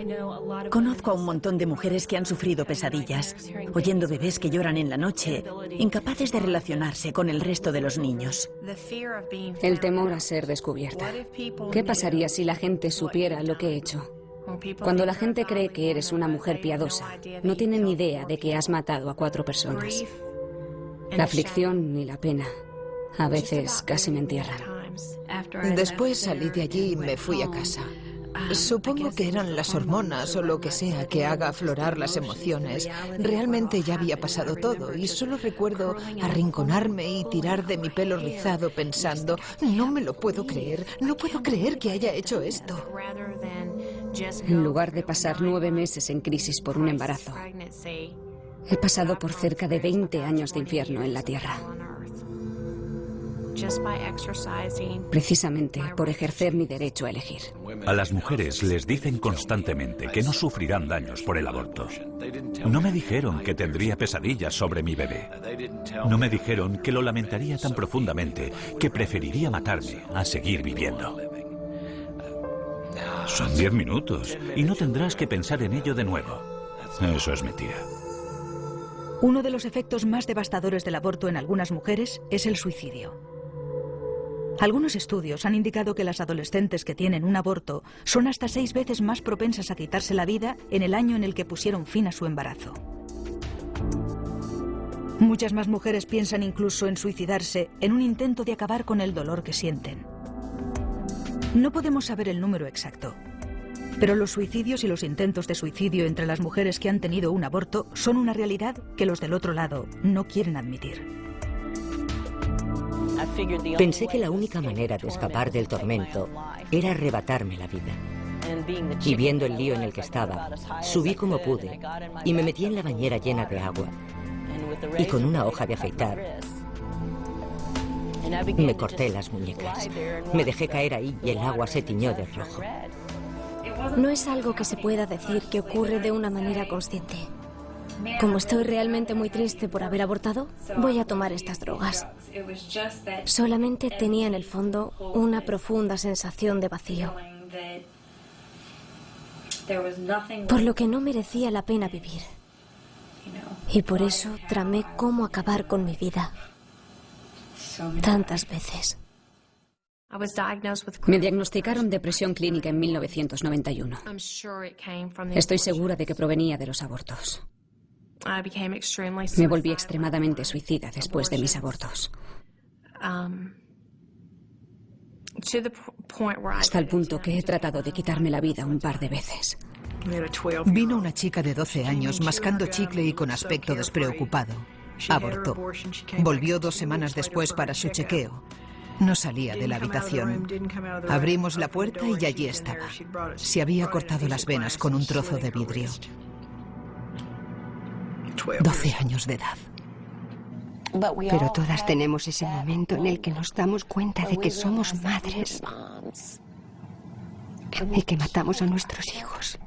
[SPEAKER 14] Conozco a un montón de mujeres que han sufrido pesadillas, oyendo bebés que lloran en la noche, incapaces de relacionarse con el resto de los niños.
[SPEAKER 16] El temor a ser descubierta. ¿Qué pasaría si la gente supiera lo que he hecho? Cuando la gente cree que eres una mujer piadosa, no tienen ni idea de que has matado a 4 personas. La aflicción y la pena a veces casi me entierran.
[SPEAKER 10] Después salí de allí y me fui a casa. Supongo que eran las hormonas o lo que sea que haga aflorar las emociones. Realmente ya había pasado todo y solo recuerdo arrinconarme y tirar de mi pelo rizado pensando, no me lo puedo creer, no puedo creer que haya hecho esto.
[SPEAKER 16] En lugar de pasar 9 meses en crisis por un embarazo, he pasado por cerca de 20 años de infierno en la tierra. Precisamente por ejercer mi derecho a elegir.
[SPEAKER 6] A las mujeres les dicen constantemente que no sufrirán daños por el aborto. No me dijeron que tendría pesadillas sobre mi bebé. No me dijeron que lo lamentaría tan profundamente que preferiría matarme a seguir viviendo. Son 10 minutos y no tendrás que pensar en ello de nuevo. Eso es mentira.
[SPEAKER 1] Uno de los efectos más devastadores del aborto en algunas mujeres es el suicidio. Algunos estudios han indicado que las adolescentes que tienen un aborto son hasta 6 veces más propensas a quitarse la vida en el año en el que pusieron fin a su embarazo. Muchas más mujeres piensan incluso en suicidarse en un intento de acabar con el dolor que sienten. No podemos saber el número exacto, pero los suicidios y los intentos de suicidio entre las mujeres que han tenido un aborto son una realidad que los del otro lado no quieren admitir.
[SPEAKER 2] Pensé que la única manera de escapar del tormento era arrebatarme la vida. Y viendo el lío en el que estaba, subí como pude y me metí en la bañera llena de agua. Y con una hoja de afeitar me corté las muñecas. Me dejé caer ahí y el agua se tiñó de rojo.
[SPEAKER 12] No es algo que se pueda decir que ocurre de una manera consciente. Como estoy realmente muy triste por haber abortado, voy a tomar estas drogas. Solamente tenía en el fondo una profunda sensación de vacío, por lo que no merecía la pena vivir. Y por eso tramé cómo acabar con mi vida. Tantas veces.
[SPEAKER 16] Me diagnosticaron depresión clínica en 1991. Estoy segura de que provenía de los abortos. Me volví extremadamente suicida después de mis abortos. Hasta el punto que he tratado de quitarme la vida un par de veces.
[SPEAKER 10] Vino una chica de 12 años mascando chicle y con aspecto despreocupado. Abortó. Volvió 2 semanas después para su chequeo. No salía de la habitación. Abrimos la puerta y allí estaba. Se había cortado las venas con un trozo de vidrio. 12 años de edad.
[SPEAKER 13] Pero todas tenemos ese momento en el que nos damos cuenta de que somos madres y que matamos a nuestros hijos.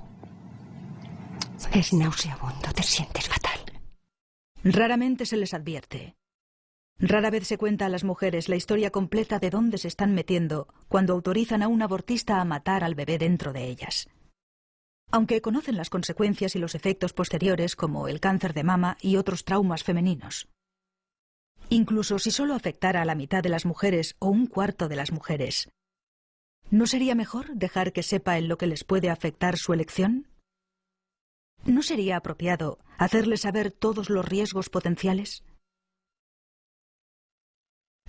[SPEAKER 13] Es nauseabundo, te sientes fatal.
[SPEAKER 1] Raramente se les advierte. Rara vez se cuenta a las mujeres la historia completa de dónde se están metiendo cuando autorizan a un abortista a matar al bebé dentro de ellas. aunque conocen las consecuencias y los efectos posteriores como el cáncer de mama y otros traumas femeninos. Incluso si solo afectara a la mitad de las mujeres o un cuarto de las mujeres, ¿no sería mejor dejar que sepa en lo que les puede afectar su elección? ¿No sería apropiado hacerles saber todos los riesgos potenciales?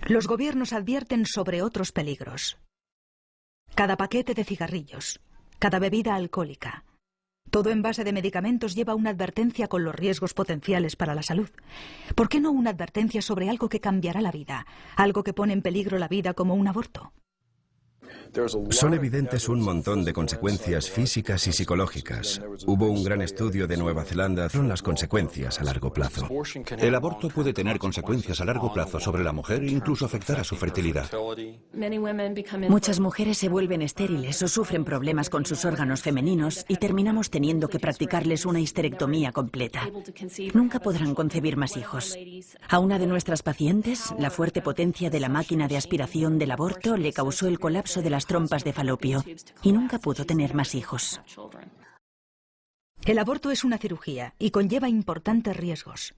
[SPEAKER 1] Los gobiernos advierten sobre otros peligros. Cada paquete de cigarrillos, cada bebida alcohólica, todo envase de medicamentos lleva una advertencia con los riesgos potenciales para la salud. ¿Por qué no una advertencia sobre algo que cambiará la vida, algo que pone en peligro la vida como un aborto?
[SPEAKER 3] Son evidentes un montón de consecuencias físicas y psicológicas. Hubo un gran estudio de Nueva Zelanda sobre las consecuencias a largo plazo.
[SPEAKER 7] El aborto puede tener consecuencias a largo plazo sobre la mujer e incluso afectar a su fertilidad.
[SPEAKER 14] Muchas mujeres se vuelven estériles o sufren problemas con sus órganos femeninos y terminamos teniendo que practicarles una histerectomía completa. Nunca podrán concebir más hijos. A una de nuestras pacientes, la fuerte potencia de la máquina de aspiración del aborto le causó el colapso de las trompas de falopio y nunca pudo tener más hijos.
[SPEAKER 1] El aborto es una cirugía y conlleva importantes riesgos.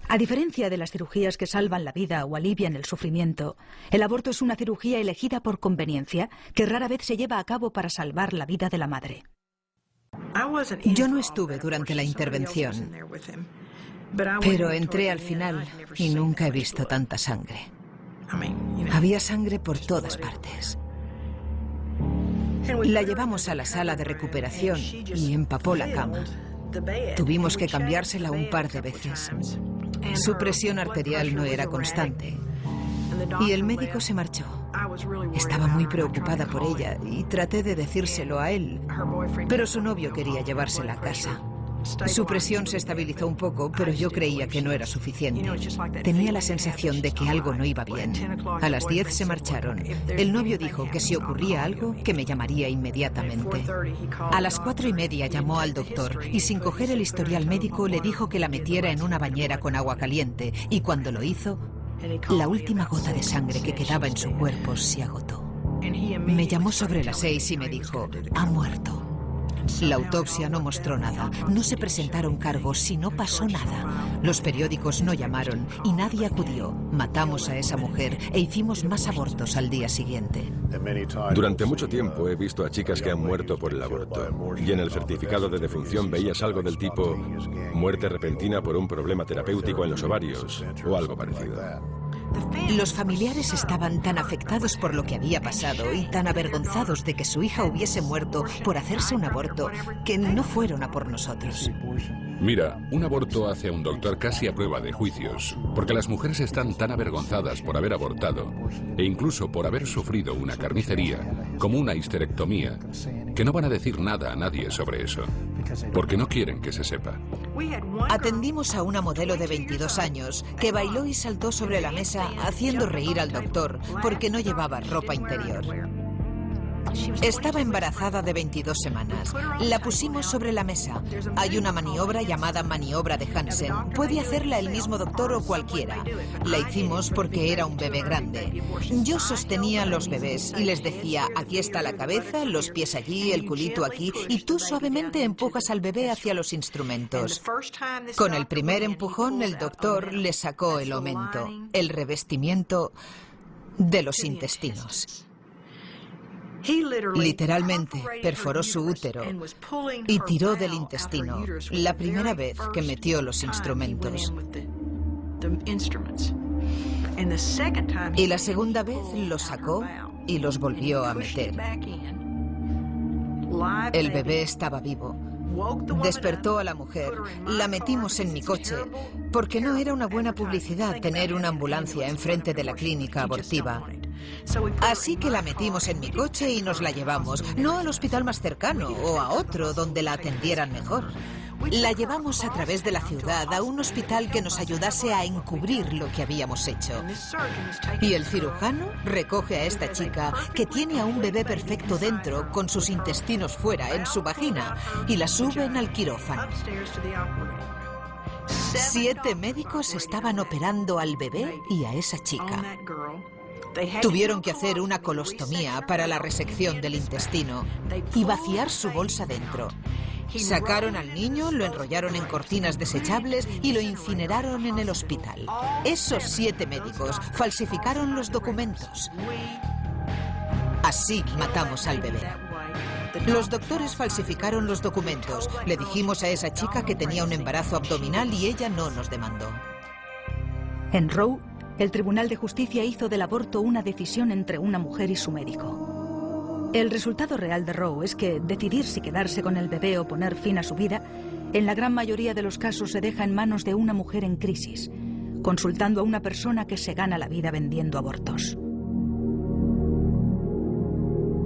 [SPEAKER 1] A diferencia de las cirugías que salvan la vida o alivian el sufrimiento, el aborto es una cirugía elegida por conveniencia que rara vez se lleva a cabo para salvar la vida de la madre.
[SPEAKER 10] Yo no estuve durante la intervención, pero entré al final y nunca he visto tanta sangre. Había sangre por todas partes. La llevamos a la sala de recuperación y empapó la cama. Tuvimos que cambiársela un par de veces. Su presión arterial no era constante y el médico se marchó. Estaba muy preocupada por ella y traté de decírselo a él, pero su novio quería llevársela a casa. Su presión se estabilizó un poco, pero yo creía que no era suficiente. Tenía la sensación de que algo no iba bien. A las 10 se marcharon. El novio dijo que si ocurría algo, que me llamaría inmediatamente. A las 4:30 llamó al doctor y sin coger el historial médico le dijo que la metiera en una bañera con agua caliente y cuando lo hizo, la última gota de sangre que quedaba en su cuerpo se agotó. Me llamó sobre las 6 y me dijo, ha muerto. La autopsia no mostró nada, no se presentaron cargos y no pasó nada. Los periódicos no llamaron y nadie acudió. Matamos a esa mujer e hicimos más abortos al día siguiente.
[SPEAKER 5] Durante mucho tiempo he visto a chicas que han muerto por el aborto. Y en el certificado de defunción veías algo del tipo muerte repentina por un problema terapéutico en los ovarios o algo parecido.
[SPEAKER 10] Los familiares estaban tan afectados por lo que había pasado y tan avergonzados de que su hija hubiese muerto por hacerse un aborto que no fueron a por nosotros.
[SPEAKER 4] Mira, un aborto hace a un doctor casi a prueba de juicios, porque las mujeres están tan avergonzadas por haber abortado e incluso por haber sufrido una carnicería, como una histerectomía, que no van a decir nada a nadie sobre eso, porque no quieren que se sepa.
[SPEAKER 10] Atendimos a una modelo de 22 años que bailó y saltó sobre la mesa haciendo reír al doctor porque no llevaba ropa interior. Estaba embarazada de 22 semanas. La pusimos sobre la mesa. Hay una maniobra llamada maniobra de Hansen. Puede hacerla el mismo doctor o cualquiera. La hicimos porque era un bebé grande. Yo sostenía a los bebés y les decía, aquí está la cabeza, los pies allí, el culito aquí, y tú suavemente empujas al bebé hacia los instrumentos. Con el primer empujón, el doctor le sacó el omento, el revestimiento de los intestinos. Literalmente perforó su útero y tiró del intestino la primera vez que metió los instrumentos. Y la segunda vez los sacó y los volvió a meter. El bebé estaba vivo. Despertó a la mujer, la metimos en mi coche, porque no era una buena publicidad tener una ambulancia enfrente de la clínica abortiva. Así que la metimos en mi coche y nos la llevamos, no al hospital más cercano o a otro donde la atendieran mejor. La llevamos a través de la ciudad a un hospital que nos ayudase a encubrir lo que habíamos hecho. Y el cirujano recoge a esta chica que tiene a un bebé perfecto dentro con sus intestinos fuera en su vagina y la suben al quirófano. 7 médicos estaban operando al bebé y a esa chica. Tuvieron que hacer una colostomía para la resección del intestino y vaciar su bolsa dentro. Sacaron al niño, lo enrollaron en cortinas desechables y lo incineraron en el hospital. Esos 7 médicos falsificaron los documentos. Así matamos al bebé. Los doctores falsificaron los documentos. Le dijimos a esa chica que tenía un embarazo abdominal y ella no nos demandó.
[SPEAKER 1] En Roe, el Tribunal de Justicia hizo del aborto una decisión entre una mujer y su médico. El resultado real de Roe es que decidir si quedarse con el bebé o poner fin a su vida, en la gran mayoría de los casos se deja en manos de una mujer en crisis, consultando a una persona que se gana la vida vendiendo abortos.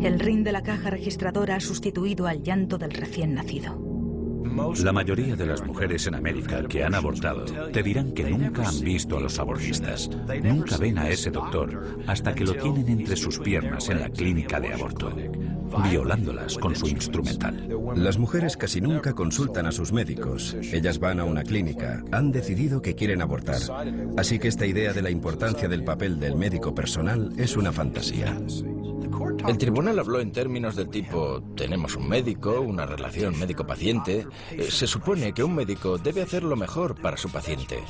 [SPEAKER 1] El ring de la caja registradora ha sustituido al llanto del recién nacido.
[SPEAKER 6] La mayoría de las mujeres en América que han abortado te dirán que nunca han visto a los abortistas. Nunca ven a ese doctor hasta que lo tienen entre sus piernas en la clínica de aborto, violándolas con su instrumental.
[SPEAKER 3] Las mujeres casi nunca consultan a sus médicos. Ellas van a una clínica, han decidido que quieren abortar. Así que esta idea de la importancia del papel del médico personal es una fantasía.
[SPEAKER 11] El tribunal habló en términos del tipo, tenemos un médico, una relación médico-paciente. Se supone que un médico debe hacer lo mejor para su paciente.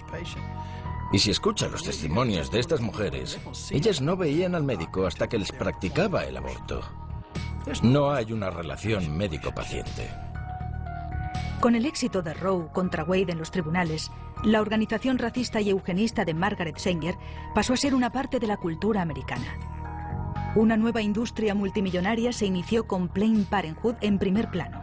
[SPEAKER 11] Y si escucha los testimonios de estas mujeres, ellas no veían al médico hasta que les practicaba el aborto. No hay una relación médico-paciente.
[SPEAKER 1] Con el éxito de Roe contra Wade en los tribunales, la organización racista y eugenista de Margaret Sanger pasó a ser una parte de la cultura americana. Una nueva industria multimillonaria se inició con Planned Parenthood en primer plano.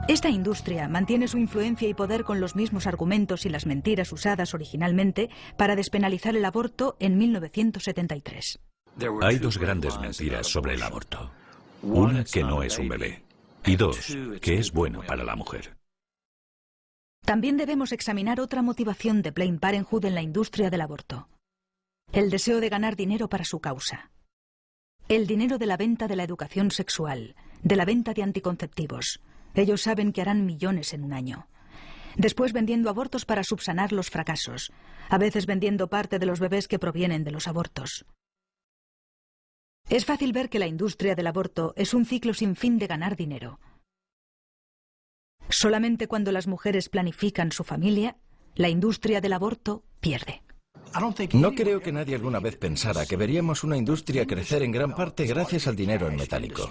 [SPEAKER 1] Esta industria mantiene su influencia y poder con los mismos argumentos y las mentiras usadas originalmente para despenalizar el aborto en 1973.
[SPEAKER 6] Hay 2 grandes mentiras sobre el aborto. Una, que no es un bebé. Y 2, que es bueno para la mujer.
[SPEAKER 1] También debemos examinar otra motivación de Planned Parenthood en la industria del aborto. El deseo de ganar dinero para su causa. El dinero de la venta de la educación sexual, de la venta de anticonceptivos. Ellos saben que harán millones en un año. Después vendiendo abortos para subsanar los fracasos, a veces vendiendo parte de los bebés que provienen de los abortos. Es fácil ver que la industria del aborto es un ciclo sin fin de ganar dinero. Solamente cuando las mujeres planifican su familia, la industria del aborto pierde.
[SPEAKER 11] No creo que nadie alguna vez pensara que veríamos una industria crecer en gran parte gracias al dinero en metálico.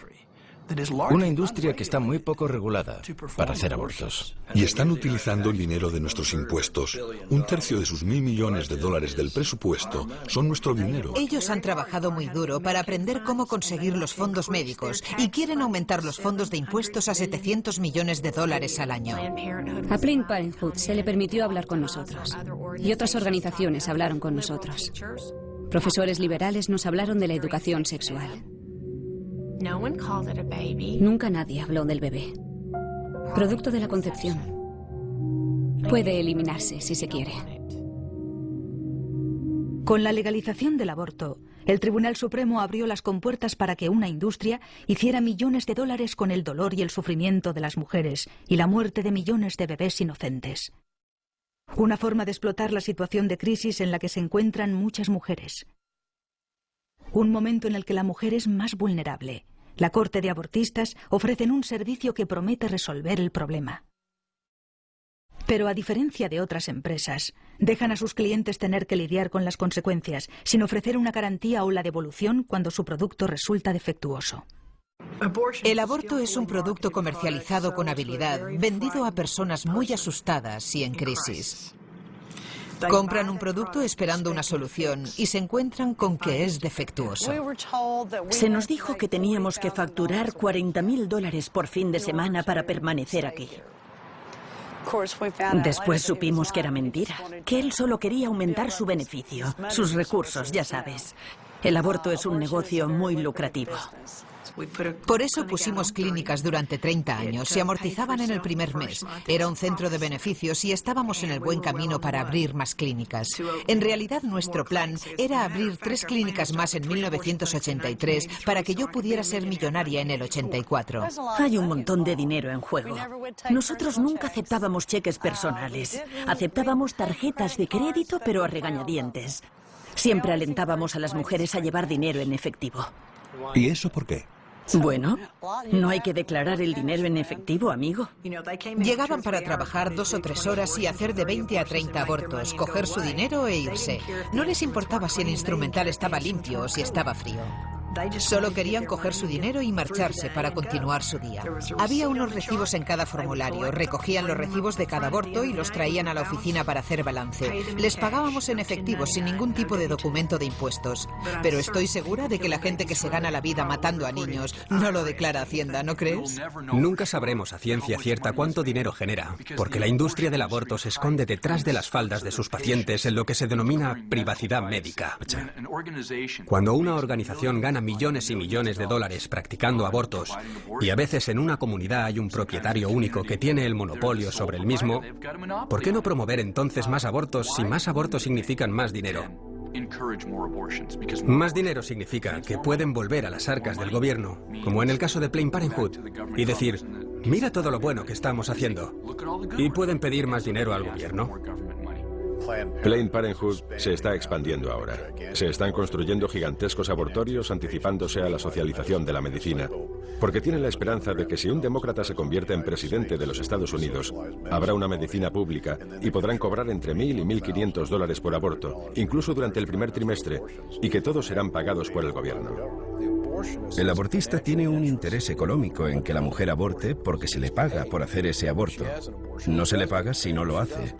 [SPEAKER 11] Una industria que está muy poco regulada para hacer abortos.
[SPEAKER 9] Y están utilizando el dinero de nuestros impuestos. 1/3 de sus $1.000 millones del presupuesto son nuestro dinero.
[SPEAKER 10] Ellos han trabajado muy duro para aprender cómo conseguir los fondos médicos y quieren aumentar los fondos de impuestos a $700 millones al año.
[SPEAKER 16] A Planned Parenthood se le permitió hablar con nosotros. Y otras organizaciones hablaron con nosotros. Profesores liberales nos hablaron de la educación sexual. Nunca nadie habló del bebé. Producto de la concepción. Puede eliminarse si se quiere.
[SPEAKER 1] Con la legalización del aborto, el Tribunal Supremo abrió las compuertas para que una industria hiciera millones de dólares con el dolor y el sufrimiento de las mujeres y la muerte de millones de bebés inocentes. Una forma de explotar la situación de crisis en la que se encuentran muchas mujeres. Un momento en el que la mujer es más vulnerable. La Corte de Abortistas ofrecen un servicio que promete resolver el problema. Pero a diferencia de otras empresas, dejan a sus clientes tener que lidiar con las consecuencias, sin ofrecer una garantía o la devolución cuando su producto resulta defectuoso.
[SPEAKER 10] El aborto es un producto comercializado con habilidad, vendido a personas muy asustadas y en crisis. Compran un producto esperando una solución y se encuentran con que es defectuoso.
[SPEAKER 14] Se nos dijo que teníamos que facturar $40.000 por fin de semana para permanecer aquí. Después supimos que era mentira, que él solo quería aumentar su beneficio, sus recursos, ya sabes. El aborto es un negocio muy lucrativo.
[SPEAKER 10] Por eso pusimos clínicas durante 30 años. Se amortizaban en el primer mes. Era un centro de beneficios y estábamos en el buen camino para abrir más clínicas. En realidad, nuestro plan era abrir 3 clínicas más en 1983 para que yo pudiera ser millonaria en el 84.
[SPEAKER 14] Hay un montón de dinero en juego. Nosotros nunca aceptábamos cheques personales. Aceptábamos tarjetas de crédito, pero a regañadientes. Siempre alentábamos a las mujeres a llevar dinero en efectivo.
[SPEAKER 7] ¿Y eso por qué?
[SPEAKER 14] Bueno, no hay que declarar el dinero en efectivo, amigo.
[SPEAKER 10] Llegaban para trabajar 2 o 3 horas y hacer de 20 a 30 abortos, coger su dinero e irse. No les importaba si el instrumental estaba limpio o si estaba frío. Solo querían coger su dinero y marcharse para continuar su día. Había unos recibos en cada formulario. Recogían los recibos de cada aborto y los traían a la oficina para hacer balance. Les pagábamos en efectivo sin ningún tipo de documento de impuestos. Pero estoy segura de que la gente que se gana la vida matando a niños no lo declara Hacienda, ¿no crees?
[SPEAKER 8] Nunca sabremos a ciencia cierta cuánto dinero genera, porque la industria del aborto se esconde detrás de las faldas de sus pacientes en lo que se denomina privacidad médica. Cuando una organización gana millones y millones de dólares practicando abortos, y a veces en una comunidad hay un propietario único que tiene el monopolio sobre el mismo, ¿por qué no promover entonces más abortos si más abortos significan más dinero? Más dinero significa que pueden volver a las arcas del gobierno, como en el caso de Planned Parenthood, y decir, mira todo lo bueno que estamos haciendo, y pueden pedir más dinero al gobierno.
[SPEAKER 5] Planned Parenthood se está expandiendo ahora. Se están construyendo gigantescos abortorios anticipándose a la socialización de la medicina, porque tienen la esperanza de que si un demócrata se convierte en presidente de los Estados Unidos, habrá una medicina pública y podrán cobrar entre $1.000 y $1.500 por aborto, incluso durante el primer trimestre, y que todos serán pagados por el gobierno.
[SPEAKER 3] El abortista tiene un interés económico en que la mujer aborte porque se le paga por hacer ese aborto. No se le paga si no lo hace.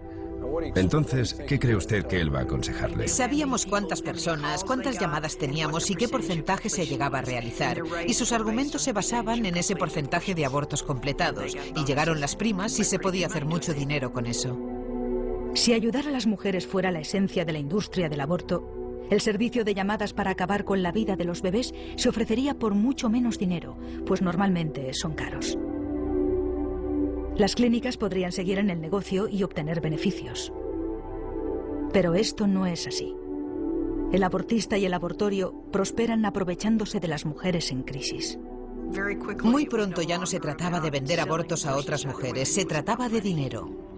[SPEAKER 3] Entonces, ¿qué cree usted que él va a aconsejarle?
[SPEAKER 10] Sabíamos cuántas personas, cuántas llamadas teníamos y qué porcentaje se llegaba a realizar. Y sus argumentos se basaban en ese porcentaje de abortos completados. Y llegaron las primas y se podía hacer mucho dinero con eso.
[SPEAKER 1] Si ayudar a las mujeres fuera la esencia de la industria del aborto, el servicio de llamadas para acabar con la vida de los bebés se ofrecería por mucho menos dinero, pues normalmente son caros. Las clínicas podrían seguir en el negocio y obtener beneficios. Pero esto no es así. El abortista y el abortorio prosperan aprovechándose de las mujeres en crisis.
[SPEAKER 10] Muy pronto ya no se trataba de vender abortos a otras mujeres, se trataba de dinero.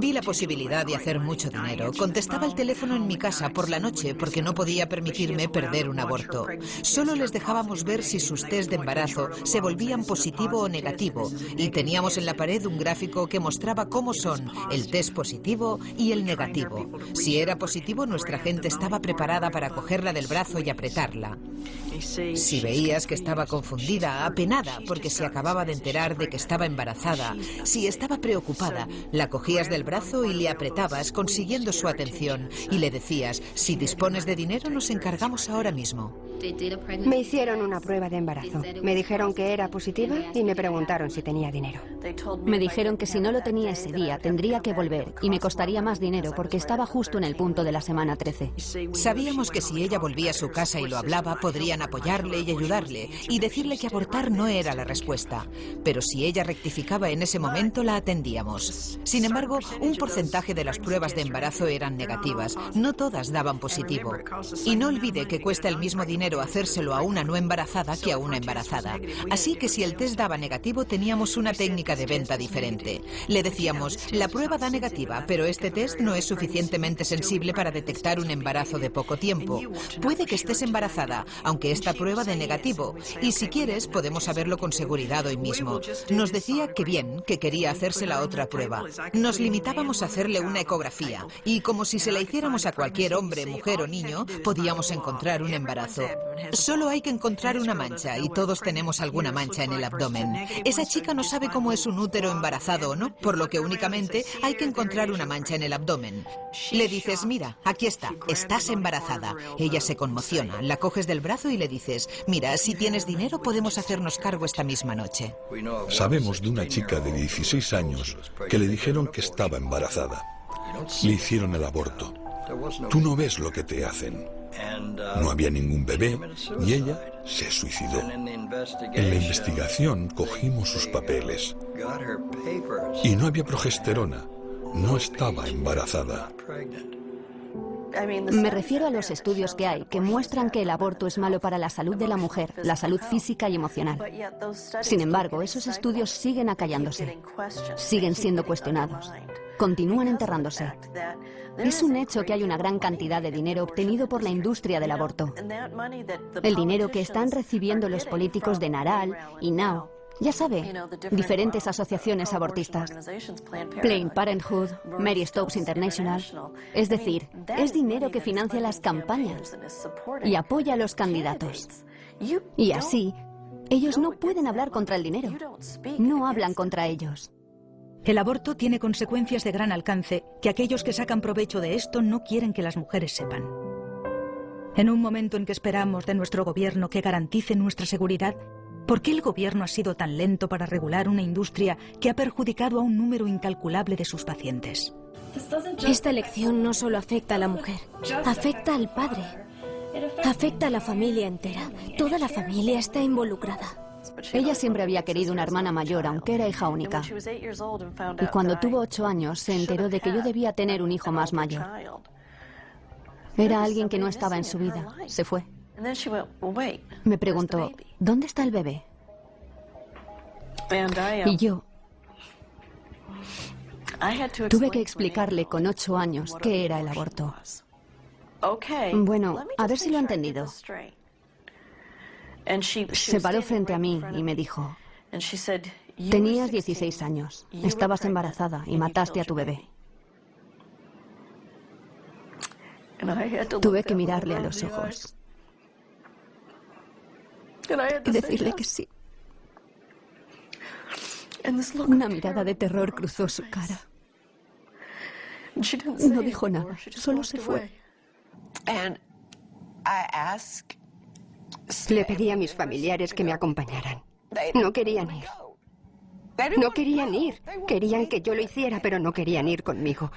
[SPEAKER 10] Vi la posibilidad de hacer mucho dinero. Contestaba el teléfono en mi casa por la noche porque no podía permitirme perder un aborto. Solo les dejábamos ver si sus test de embarazo se volvían positivo o negativo y teníamos en la pared un gráfico que mostraba cómo son el test positivo y el negativo. Si era positivo, nuestra gente estaba preparada para cogerla del brazo y apretarla. Si veías que estaba confundida, apenada porque se acababa de enterar de que estaba embarazada, si estaba preocupada, la cogías del brazo y le apretabas consiguiendo su atención y le decías, si dispones de dinero nos encargamos ahora mismo.
[SPEAKER 13] Me hicieron una prueba de embarazo. Me dijeron que era positiva y me preguntaron si tenía dinero.
[SPEAKER 16] Me dijeron que si no lo tenía ese día tendría que volver y me costaría más dinero porque estaba justo en el punto de la semana 13.
[SPEAKER 10] Sabíamos que si ella volvía a su casa y lo hablaba, podrían apoyarle y ayudarle y decirle que abortar no era la respuesta. Pero si ella rectificaba en ese momento, la atendíamos. Sin embargo, un porcentaje de las pruebas de embarazo eran negativas. No todas daban positivo. Y no olvide que cuesta el mismo dinero hacérselo a una no embarazada que a una embarazada. Así que si el test daba negativo, teníamos una técnica de venta diferente. Le decíamos, la prueba da negativa, pero este test no es suficientemente sensible para detectar un embarazo de poco tiempo. Puede que estés embarazada, aunque esta prueba dé negativo. Y si quieres, podemos saberlo con seguridad hoy mismo. Nos decía que bien, que quería hacerse la otra prueba. Nos limitábamos a hacerle una ecografía y como si se la hiciéramos a cualquier hombre, mujer o niño, podíamos encontrar un embarazo. Solo hay que encontrar una mancha y todos tenemos alguna mancha en el abdomen. Esa chica no sabe cómo es un útero embarazado o no, por lo que únicamente hay que encontrar una mancha en el abdomen. Le dices, mira, aquí está, estás embarazada. Ella se conmociona, la coges del brazo y le dices, mira, si tienes dinero podemos hacernos cargo esta misma noche.
[SPEAKER 9] Sabemos de una chica de 16 años que le dijeron que estaba embarazada. Le hicieron el aborto. Tú no ves lo que te hacen. No había ningún bebé y ella se suicidó. En la investigación cogimos sus papeles y no había progesterona. No estaba embarazada.
[SPEAKER 16] Me refiero a los estudios que hay que muestran que el aborto es malo para la salud de la mujer, la salud física y emocional. Sin embargo, esos estudios siguen acallándose, siguen siendo cuestionados. continúan enterrándose. Es un hecho que hay una gran cantidad de dinero obtenido por la industria del aborto. El dinero que están recibiendo los políticos de Naral y Now, ya sabe, diferentes asociaciones abortistas, Planned Parenthood, Mary Stopes International. Es decir, es dinero que financia las campañas y apoya a los candidatos. Y así, ellos no pueden hablar contra el dinero. No hablan contra ellos.
[SPEAKER 1] El aborto tiene consecuencias de gran alcance que aquellos que sacan provecho de esto no quieren que las mujeres sepan. En un momento en que esperamos de nuestro gobierno que garantice nuestra seguridad, ¿por qué el gobierno ha sido tan lento para regular una industria que ha perjudicado a un número incalculable de sus pacientes?
[SPEAKER 12] Esta elección no solo afecta a la mujer, afecta al padre, afecta a la familia entera. Toda la familia está involucrada.
[SPEAKER 16] Ella siempre había querido una hermana mayor, aunque era hija única. Y cuando tuvo 8 años, se enteró de que yo debía tener un hijo más mayor. Era alguien que no estaba en su vida. Se fue. Me preguntó, ¿dónde está el bebé? Y yo tuve que explicarle con 8 años qué era el aborto. Bueno, a ver si lo ha entendido. Se paró frente a mí y me dijo, tenías 16 años, estabas embarazada y mataste a tu bebé. Tuve que mirarle a los ojos y decirle que sí. Una mirada de terror cruzó su cara. No dijo nada, solo se fue.
[SPEAKER 13] Le pedí a mis familiares que me acompañaran. No querían ir. No querían ir. Querían que yo lo hiciera, pero no querían ir conmigo.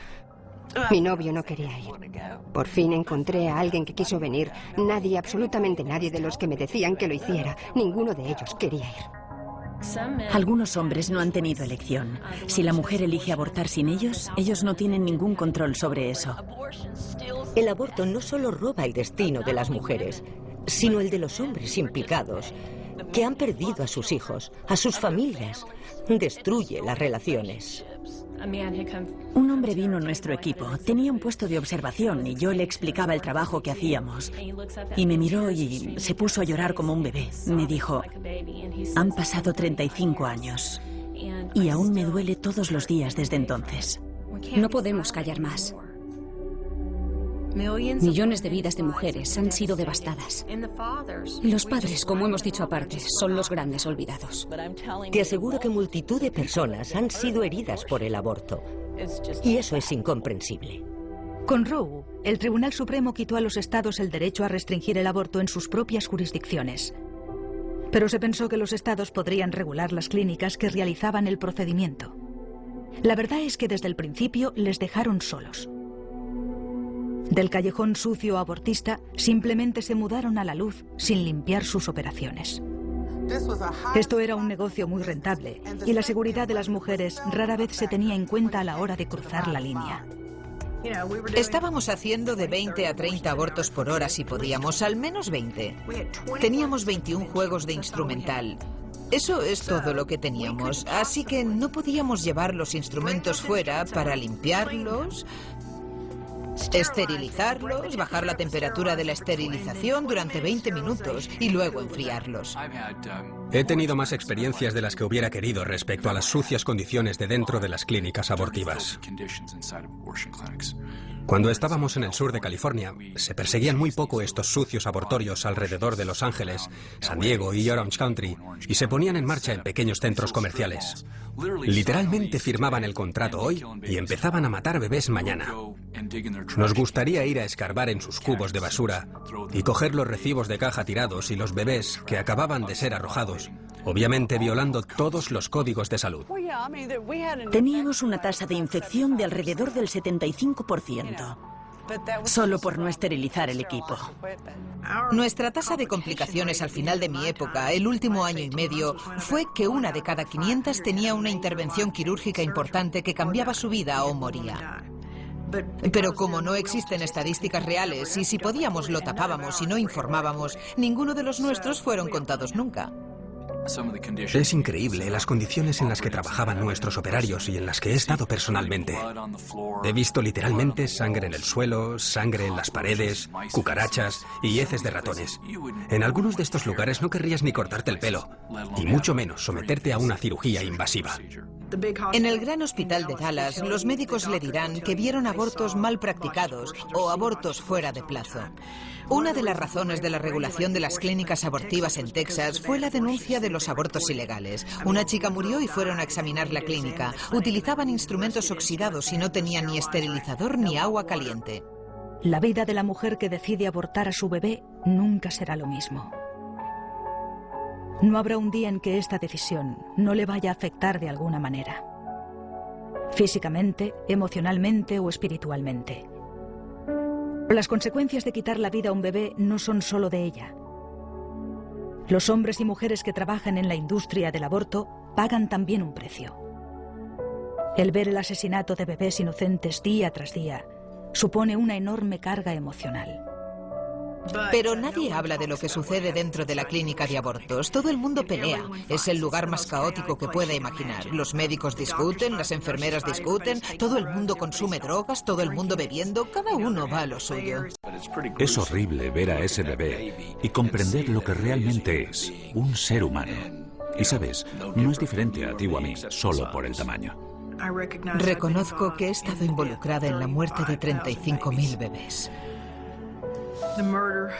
[SPEAKER 13] Mi novio no quería ir. Por fin encontré a alguien que quiso venir. Nadie, absolutamente nadie de los que me decían que lo hiciera. Ninguno de ellos quería ir.
[SPEAKER 14] Algunos hombres no han tenido elección. Si la mujer elige abortar sin ellos, ellos no tienen ningún control sobre eso.
[SPEAKER 2] El aborto no solo roba el destino de las mujeres, sino el de los hombres implicados, que han perdido a sus hijos, a sus familias. Destruye las relaciones.
[SPEAKER 14] Un hombre vino a nuestro equipo, tenía un puesto de observación y yo le explicaba el trabajo que hacíamos. Y me miró y se puso a llorar como un bebé. Me dijo, han pasado 35 años y aún me duele todos los días desde entonces.
[SPEAKER 16] No podemos callar más. Millones de vidas de mujeres han sido devastadas. Los padres, como hemos dicho aparte, son los grandes olvidados.
[SPEAKER 2] Te aseguro que multitud de personas han sido heridas por el aborto. Y eso es incomprensible.
[SPEAKER 1] Con Roe, el Tribunal Supremo quitó a los estados el derecho a restringir el aborto en sus propias jurisdicciones. Pero se pensó que los estados podrían regular las clínicas que realizaban el procedimiento. La verdad es que desde el principio les dejaron solos. Del callejón sucio abortista simplemente se mudaron a la luz sin limpiar sus operaciones. Esto era un negocio muy rentable y la seguridad de las mujeres rara vez se tenía en cuenta a la hora de cruzar la línea.
[SPEAKER 10] Estábamos haciendo de 20 a 30 abortos por hora si podíamos, al menos 20. Teníamos 21 juegos de instrumental. Eso es todo lo que teníamos, así que no podíamos llevar los instrumentos fuera para limpiarlos, esterilizarlos, bajar la temperatura de la esterilización durante 20 minutos y luego enfriarlos.
[SPEAKER 8] He tenido más experiencias de las que hubiera querido respecto a las sucias condiciones de dentro de las clínicas abortivas. Cuando estábamos en el sur de California, se perseguían muy poco estos sucios abortorios alrededor de Los Ángeles, San Diego y Orange County, y se ponían en marcha en pequeños centros comerciales. Literalmente firmaban el contrato hoy y empezaban a matar bebés mañana. Nos gustaría ir a escarbar en sus cubos de basura y coger los recibos de caja tirados y los bebés que acababan de ser arrojados, obviamente violando todos los códigos de salud.
[SPEAKER 14] Teníamos una tasa de infección de alrededor del 75%, solo por no esterilizar el equipo.
[SPEAKER 10] Nuestra tasa de complicaciones al final de mi época, el último año y medio, fue que 1 de cada 500 tenía una intervención quirúrgica importante que cambiaba su vida o moría. Pero como no existen estadísticas reales y si podíamos lo tapábamos y no informábamos, ninguno de los nuestros fueron contados nunca.
[SPEAKER 8] Es increíble las condiciones en las que trabajaban nuestros operarios y en las que he estado personalmente. He visto literalmente sangre en el suelo, sangre en las paredes, cucarachas y heces de ratones. En algunos de estos lugares no querrías ni cortarte el pelo, y mucho menos someterte a una cirugía invasiva.
[SPEAKER 10] En el gran hospital de Dallas, los médicos le dirán que vieron abortos mal practicados o abortos fuera de plazo. Una de las razones de la regulación de las clínicas abortivas en Texas fue la denuncia de los abortos ilegales. Una chica murió y fueron a examinar la clínica. Utilizaban instrumentos oxidados y no tenían ni esterilizador ni agua caliente.
[SPEAKER 1] La vida de la mujer que decide abortar a su bebé nunca será lo mismo. No habrá un día en que esta decisión no le vaya a afectar de alguna manera. Físicamente, emocionalmente o espiritualmente. Las consecuencias de quitar la vida a un bebé no son solo de ella. Los hombres y mujeres que trabajan en la industria del aborto pagan también un precio. El ver el asesinato de bebés inocentes día tras día supone una enorme carga emocional.
[SPEAKER 10] Pero nadie habla de lo que sucede dentro de la clínica de abortos. Todo el mundo pelea. Es el lugar más caótico que pueda imaginar. Los médicos discuten, las enfermeras discuten, todo el mundo consume drogas, todo el mundo bebiendo, cada uno va a lo suyo.
[SPEAKER 6] Es horrible ver a ese bebé y comprender lo que realmente es, un ser humano. Y sabes, no es diferente a ti o a mí, solo por el tamaño.
[SPEAKER 10] Reconozco que he estado involucrada en la muerte de 35.000 bebés.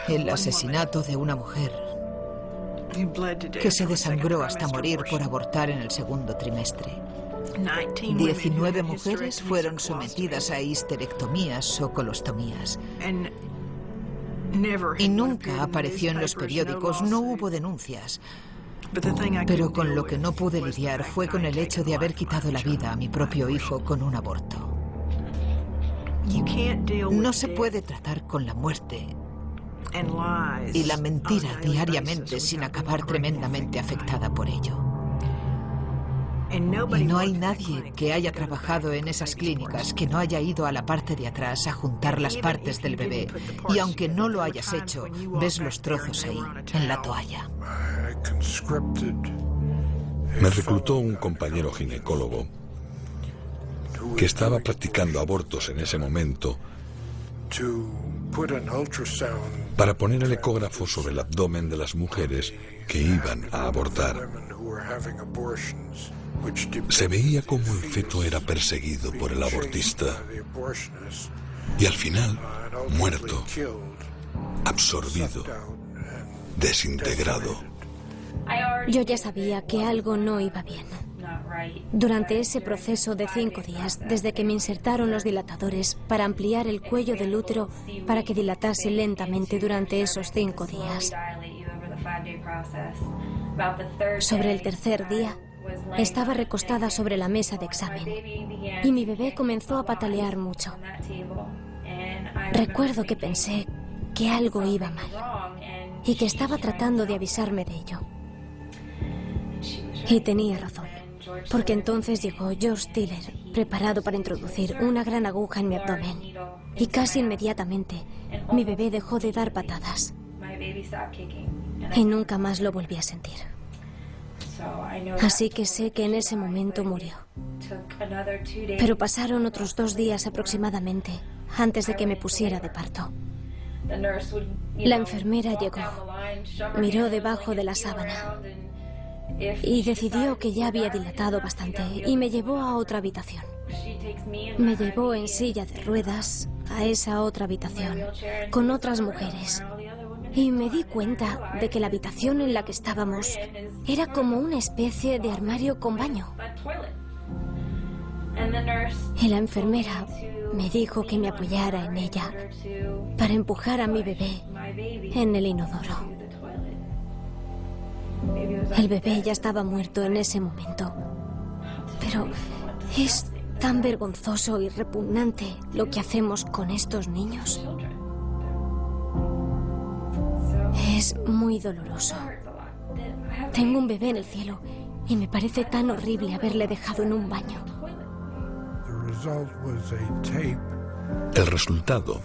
[SPEAKER 10] El asesinato de una mujer que se desangró hasta morir por abortar en el segundo trimestre. 19 mujeres fueron sometidas a histerectomías o colostomías. Y nunca apareció en los periódicos, no hubo denuncias. Pero con lo que no pude lidiar fue con el hecho de haber quitado la vida a mi propio hijo con un aborto. No se puede tratar con la muerte y la mentira diariamente sin acabar tremendamente afectada por ello. Y no hay nadie que haya trabajado en esas clínicas que no haya ido a la parte de atrás a juntar las partes del bebé. Y aunque no lo hayas hecho, ves los trozos ahí, en la toalla.
[SPEAKER 9] Me reclutó un compañero ginecólogo que estaba practicando abortos en ese momento para poner el ecógrafo sobre el abdomen de las mujeres que iban a abortar. Se veía como el feto era perseguido por el abortista y al final muerto, absorbido, desintegrado.
[SPEAKER 12] Yo ya sabía que algo no iba bien. Durante ese proceso de 5 días, desde que me insertaron los dilatadores para ampliar el cuello del útero para que dilatase lentamente durante esos 5 días. Sobre el tercer día, estaba recostada sobre la mesa de examen y mi bebé comenzó a patalear mucho. Recuerdo que pensé que algo iba mal y que estaba tratando de avisarme de ello. Y tenía razón, porque entonces llegó George Tiller, preparado para introducir una gran aguja en mi abdomen. Y casi inmediatamente, mi bebé dejó de dar patadas. Y nunca más lo volví a sentir. Así que sé que en ese momento murió. Pero pasaron otros 2 días aproximadamente antes de que me pusiera de parto. La enfermera llegó, miró debajo de la sábana y decidió que ya había dilatado bastante y me llevó a otra habitación. Me llevó en silla de ruedas a esa otra habitación con otras mujeres y me di cuenta de que la habitación en la que estábamos era como una especie de armario con baño. Y la enfermera me dijo que me apoyara en ella para empujar a mi bebé en el inodoro. El bebé ya estaba muerto en ese momento. Pero es tan vergonzoso y repugnante lo que hacemos con estos niños. Es muy doloroso. Tengo un bebé en el cielo y me parece tan horrible haberle dejado en un baño.
[SPEAKER 9] El resultado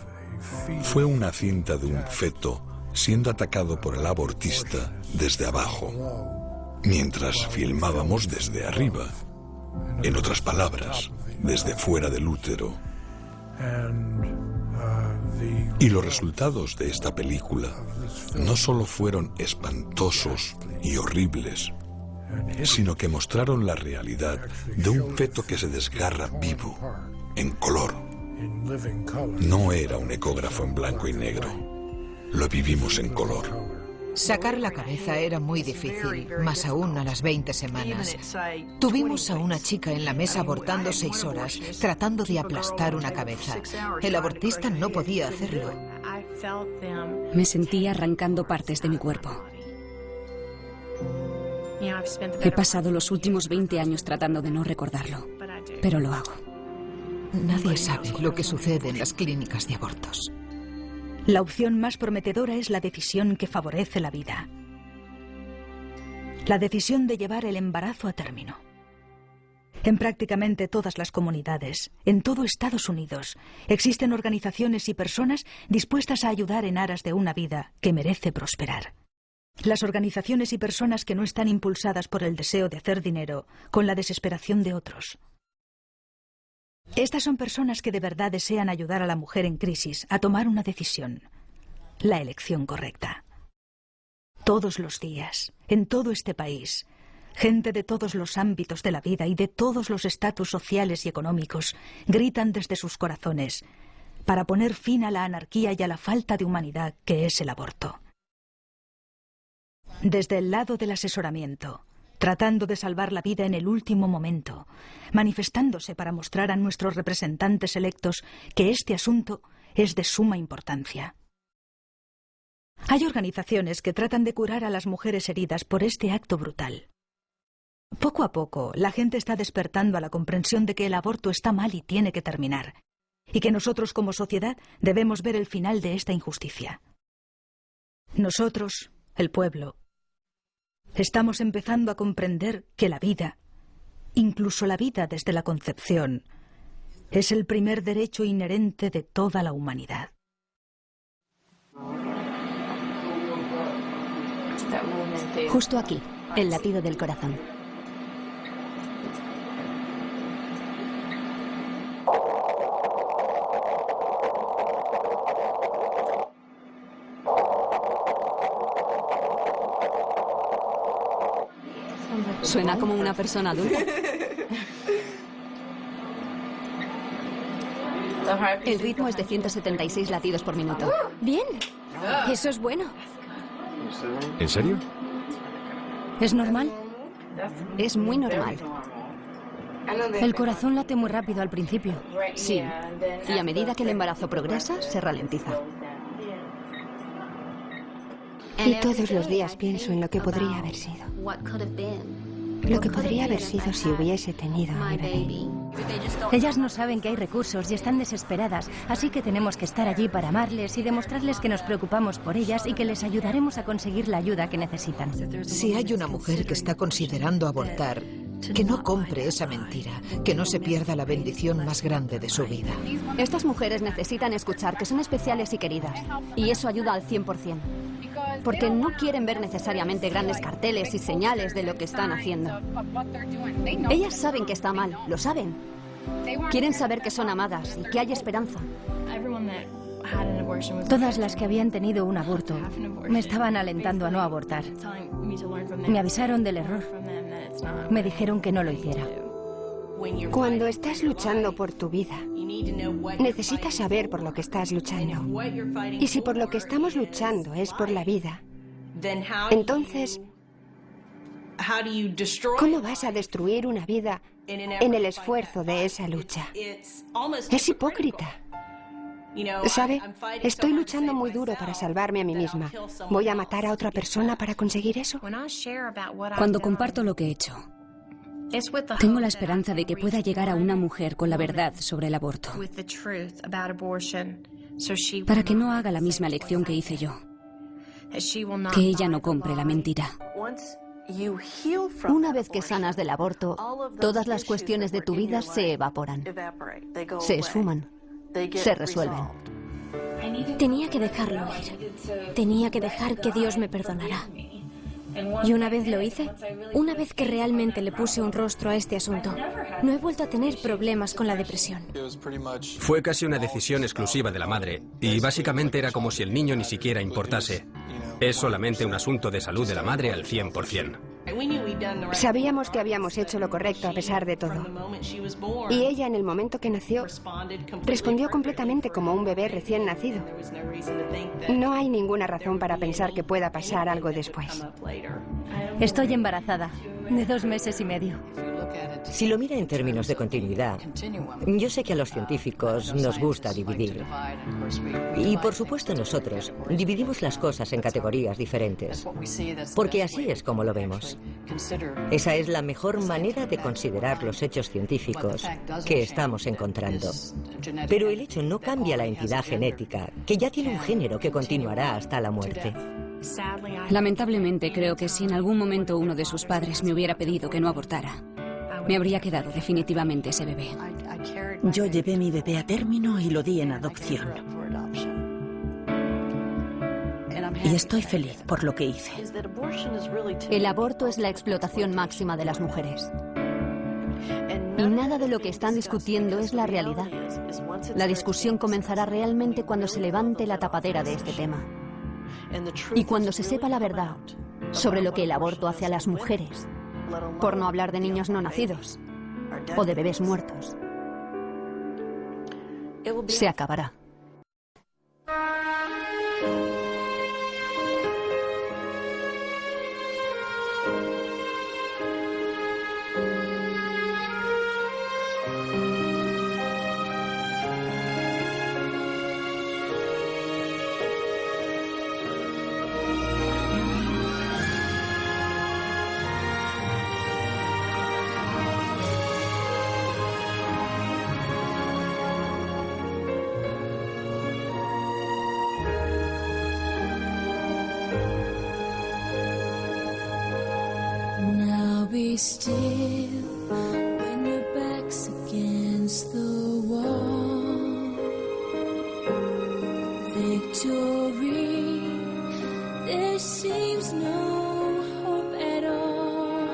[SPEAKER 9] fue una cinta de un feto siendo atacado por el abortista desde abajo. mientras filmábamos desde arriba. En otras palabras, desde fuera del útero. Y los resultados de esta película no solo fueron espantosos y horribles, sino que mostraron la realidad de un feto que se desgarra vivo, en color. No era un ecógrafo en blanco y negro. Lo vivimos en color.
[SPEAKER 10] Sacar la cabeza era muy difícil, más aún a las 20 semanas. Tuvimos a una chica en la mesa abortando 6 horas, tratando de aplastar una cabeza. El abortista no podía hacerlo.
[SPEAKER 16] Me sentía arrancando partes de mi cuerpo. He pasado los últimos 20 años tratando de no recordarlo, pero lo hago.
[SPEAKER 10] Nadie sabe lo que sucede en las clínicas de abortos.
[SPEAKER 1] La opción más prometedora es la decisión que favorece la vida. La decisión de llevar el embarazo a término. En prácticamente todas las comunidades, en todo Estados Unidos, existen organizaciones y personas dispuestas a ayudar en aras de una vida que merece prosperar. Las organizaciones y personas que no están impulsadas por el deseo de hacer dinero con la desesperación de otros. Estas son personas que de verdad desean ayudar a la mujer en crisis a tomar una decisión, la elección correcta. Todos los días, en todo este país, gente de todos los ámbitos de la vida y de todos los estatus sociales y económicos gritan desde sus corazones para poner fin a la anarquía y a la falta de humanidad que es el aborto. Desde el lado del asesoramiento, tratando de salvar la vida en el último momento, manifestándose para mostrar a nuestros representantes electos que este asunto es de suma importancia. Hay organizaciones que tratan de curar a las mujeres heridas por este acto brutal. Poco a poco, la gente está despertando a la comprensión de que el aborto está mal y tiene que terminar, y que nosotros como sociedad debemos ver el final de esta injusticia. Nosotros, el pueblo, estamos empezando a comprender que la vida, incluso la vida desde la concepción, es el primer derecho inherente de toda la humanidad.
[SPEAKER 17] Justo aquí, el latido del corazón.
[SPEAKER 16] Suena como una persona adulta. El ritmo es de 176 latidos por minuto.
[SPEAKER 12] Bien, eso es bueno.
[SPEAKER 5] ¿En serio?
[SPEAKER 15] ¿Es normal?
[SPEAKER 16] Es muy normal.
[SPEAKER 15] El corazón late muy rápido al principio.
[SPEAKER 16] Sí, y a medida que el embarazo progresa, se ralentiza.
[SPEAKER 13] Y todos los días pienso en lo que podría haber sido. Lo que podría haber sido si hubiese tenido a mi bebé.
[SPEAKER 15] Ellas no saben que hay recursos y están desesperadas, así que tenemos que estar allí para amarles y demostrarles que nos preocupamos por ellas y que les ayudaremos a conseguir la ayuda que necesitan.
[SPEAKER 10] Si hay una mujer que está considerando abortar, que no compre esa mentira, que no se pierda la bendición más grande de su vida.
[SPEAKER 16] Estas mujeres necesitan escuchar que son especiales y queridas, y eso ayuda al 100%. Porque no quieren ver necesariamente grandes carteles y señales de lo que están haciendo. Ellas saben que está mal, lo saben. Quieren saber que son amadas y que hay esperanza.
[SPEAKER 15] Todas las que habían tenido un aborto me estaban alentando a no abortar. Me avisaron del error. Me dijeron que no lo hiciera.
[SPEAKER 13] Cuando estás luchando por tu vida, necesitas saber por lo que estás luchando. Y si por lo que estamos luchando es por la vida, entonces, ¿cómo vas a destruir una vida en el esfuerzo de esa lucha? Es hipócrita. ¿Sabe? Estoy luchando muy duro para salvarme a mí misma. ¿Voy a matar a otra persona para conseguir eso?
[SPEAKER 16] Cuando comparto lo que he hecho, tengo la esperanza de que pueda llegar a una mujer con la verdad sobre el aborto, para que no haga la misma elección que hice yo, que ella no compre la mentira. Una vez que sanas del aborto, todas las cuestiones de tu vida se evaporan, se esfuman, se resuelven.
[SPEAKER 12] Tenía que dejarlo ir. Tenía que dejar que Dios me perdonara. Y una vez lo hice, una vez que realmente le puse un rostro a este asunto, no he vuelto a tener problemas con la depresión.
[SPEAKER 8] Fue casi una decisión exclusiva de la madre, y básicamente era como si el niño ni siquiera importase. Es solamente un asunto de salud de la madre al 100%.
[SPEAKER 13] Sabíamos que habíamos hecho lo correcto a pesar de todo. Y ella, en el momento que nació, respondió completamente como un bebé recién nacido. No hay ninguna razón para pensar que pueda pasar algo después.
[SPEAKER 15] Estoy embarazada, de 2 meses y medio.
[SPEAKER 2] Si lo mira en términos de continuidad, yo sé que a los científicos nos gusta dividir. Y por supuesto nosotros dividimos las cosas en categorías diferentes, porque así es como lo vemos. Esa es la mejor manera de considerar los hechos científicos que estamos encontrando. Pero el hecho no cambia la entidad genética, que ya tiene un género que continuará hasta la muerte.
[SPEAKER 16] Lamentablemente creo que si en algún momento uno de sus padres me hubiera pedido que no abortara, me habría quedado definitivamente ese bebé.
[SPEAKER 14] Yo llevé mi bebé a término y lo di en adopción. Y estoy feliz por lo que hice.
[SPEAKER 17] El aborto es la explotación máxima de las mujeres. Y nada de lo que están discutiendo es la realidad. La discusión comenzará realmente cuando se levante la tapadera de este tema. Y cuando se sepa la verdad sobre lo que el aborto hace a las mujeres, por no hablar de niños no nacidos o de bebés muertos, se acabará.
[SPEAKER 18] Be still when your back's against the wall. Victory, there seems no hope at all.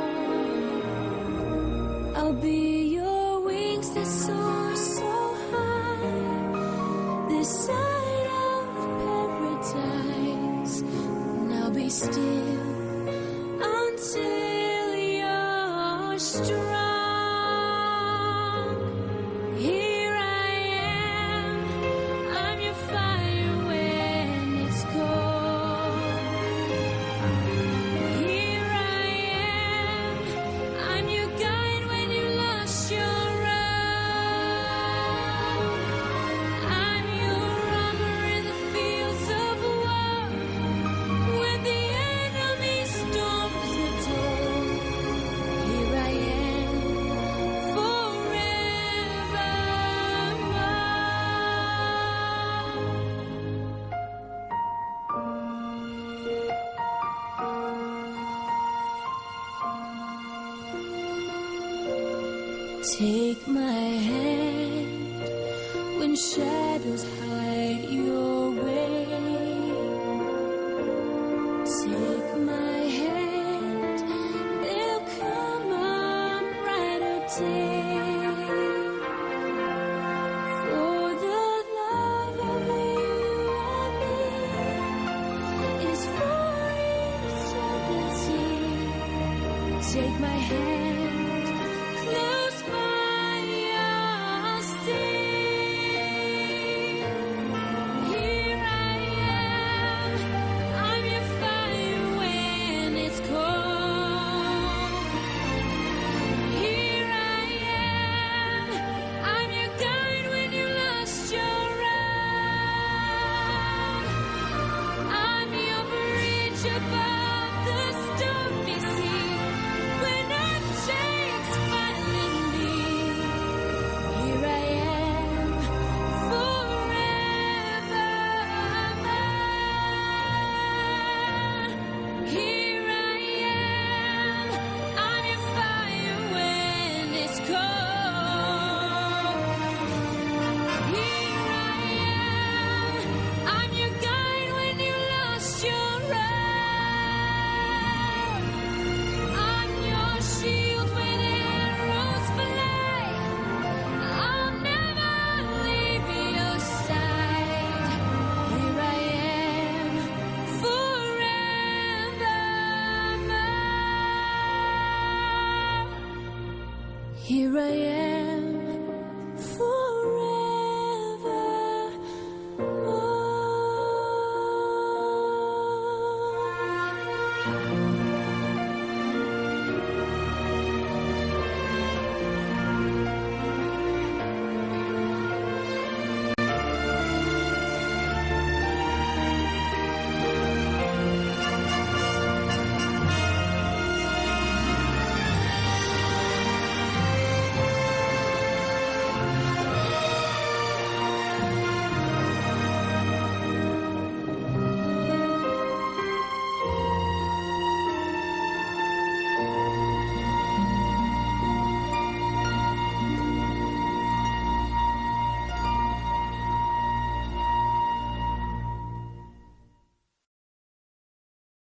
[SPEAKER 18] I'll be your wings that soar so high, this side of paradise. Now be still until strong. Here I am, I'm your fire when it's cold. Here I am, I'm your guide when you lost your road. I'm your armor in the fields of war, when the enemy storms the door. Here I am forevermore. Take my hand when shadows hide your way. Take my hand, there'll come a brighter day. For the love of you and me is for eternity. Take my hand, close by your stay. Here I am, I'm your fire when it's cold. Here I am, I'm your guide when you lost your road. I'm your bridge above the stormy sea when I've changed. Here I am.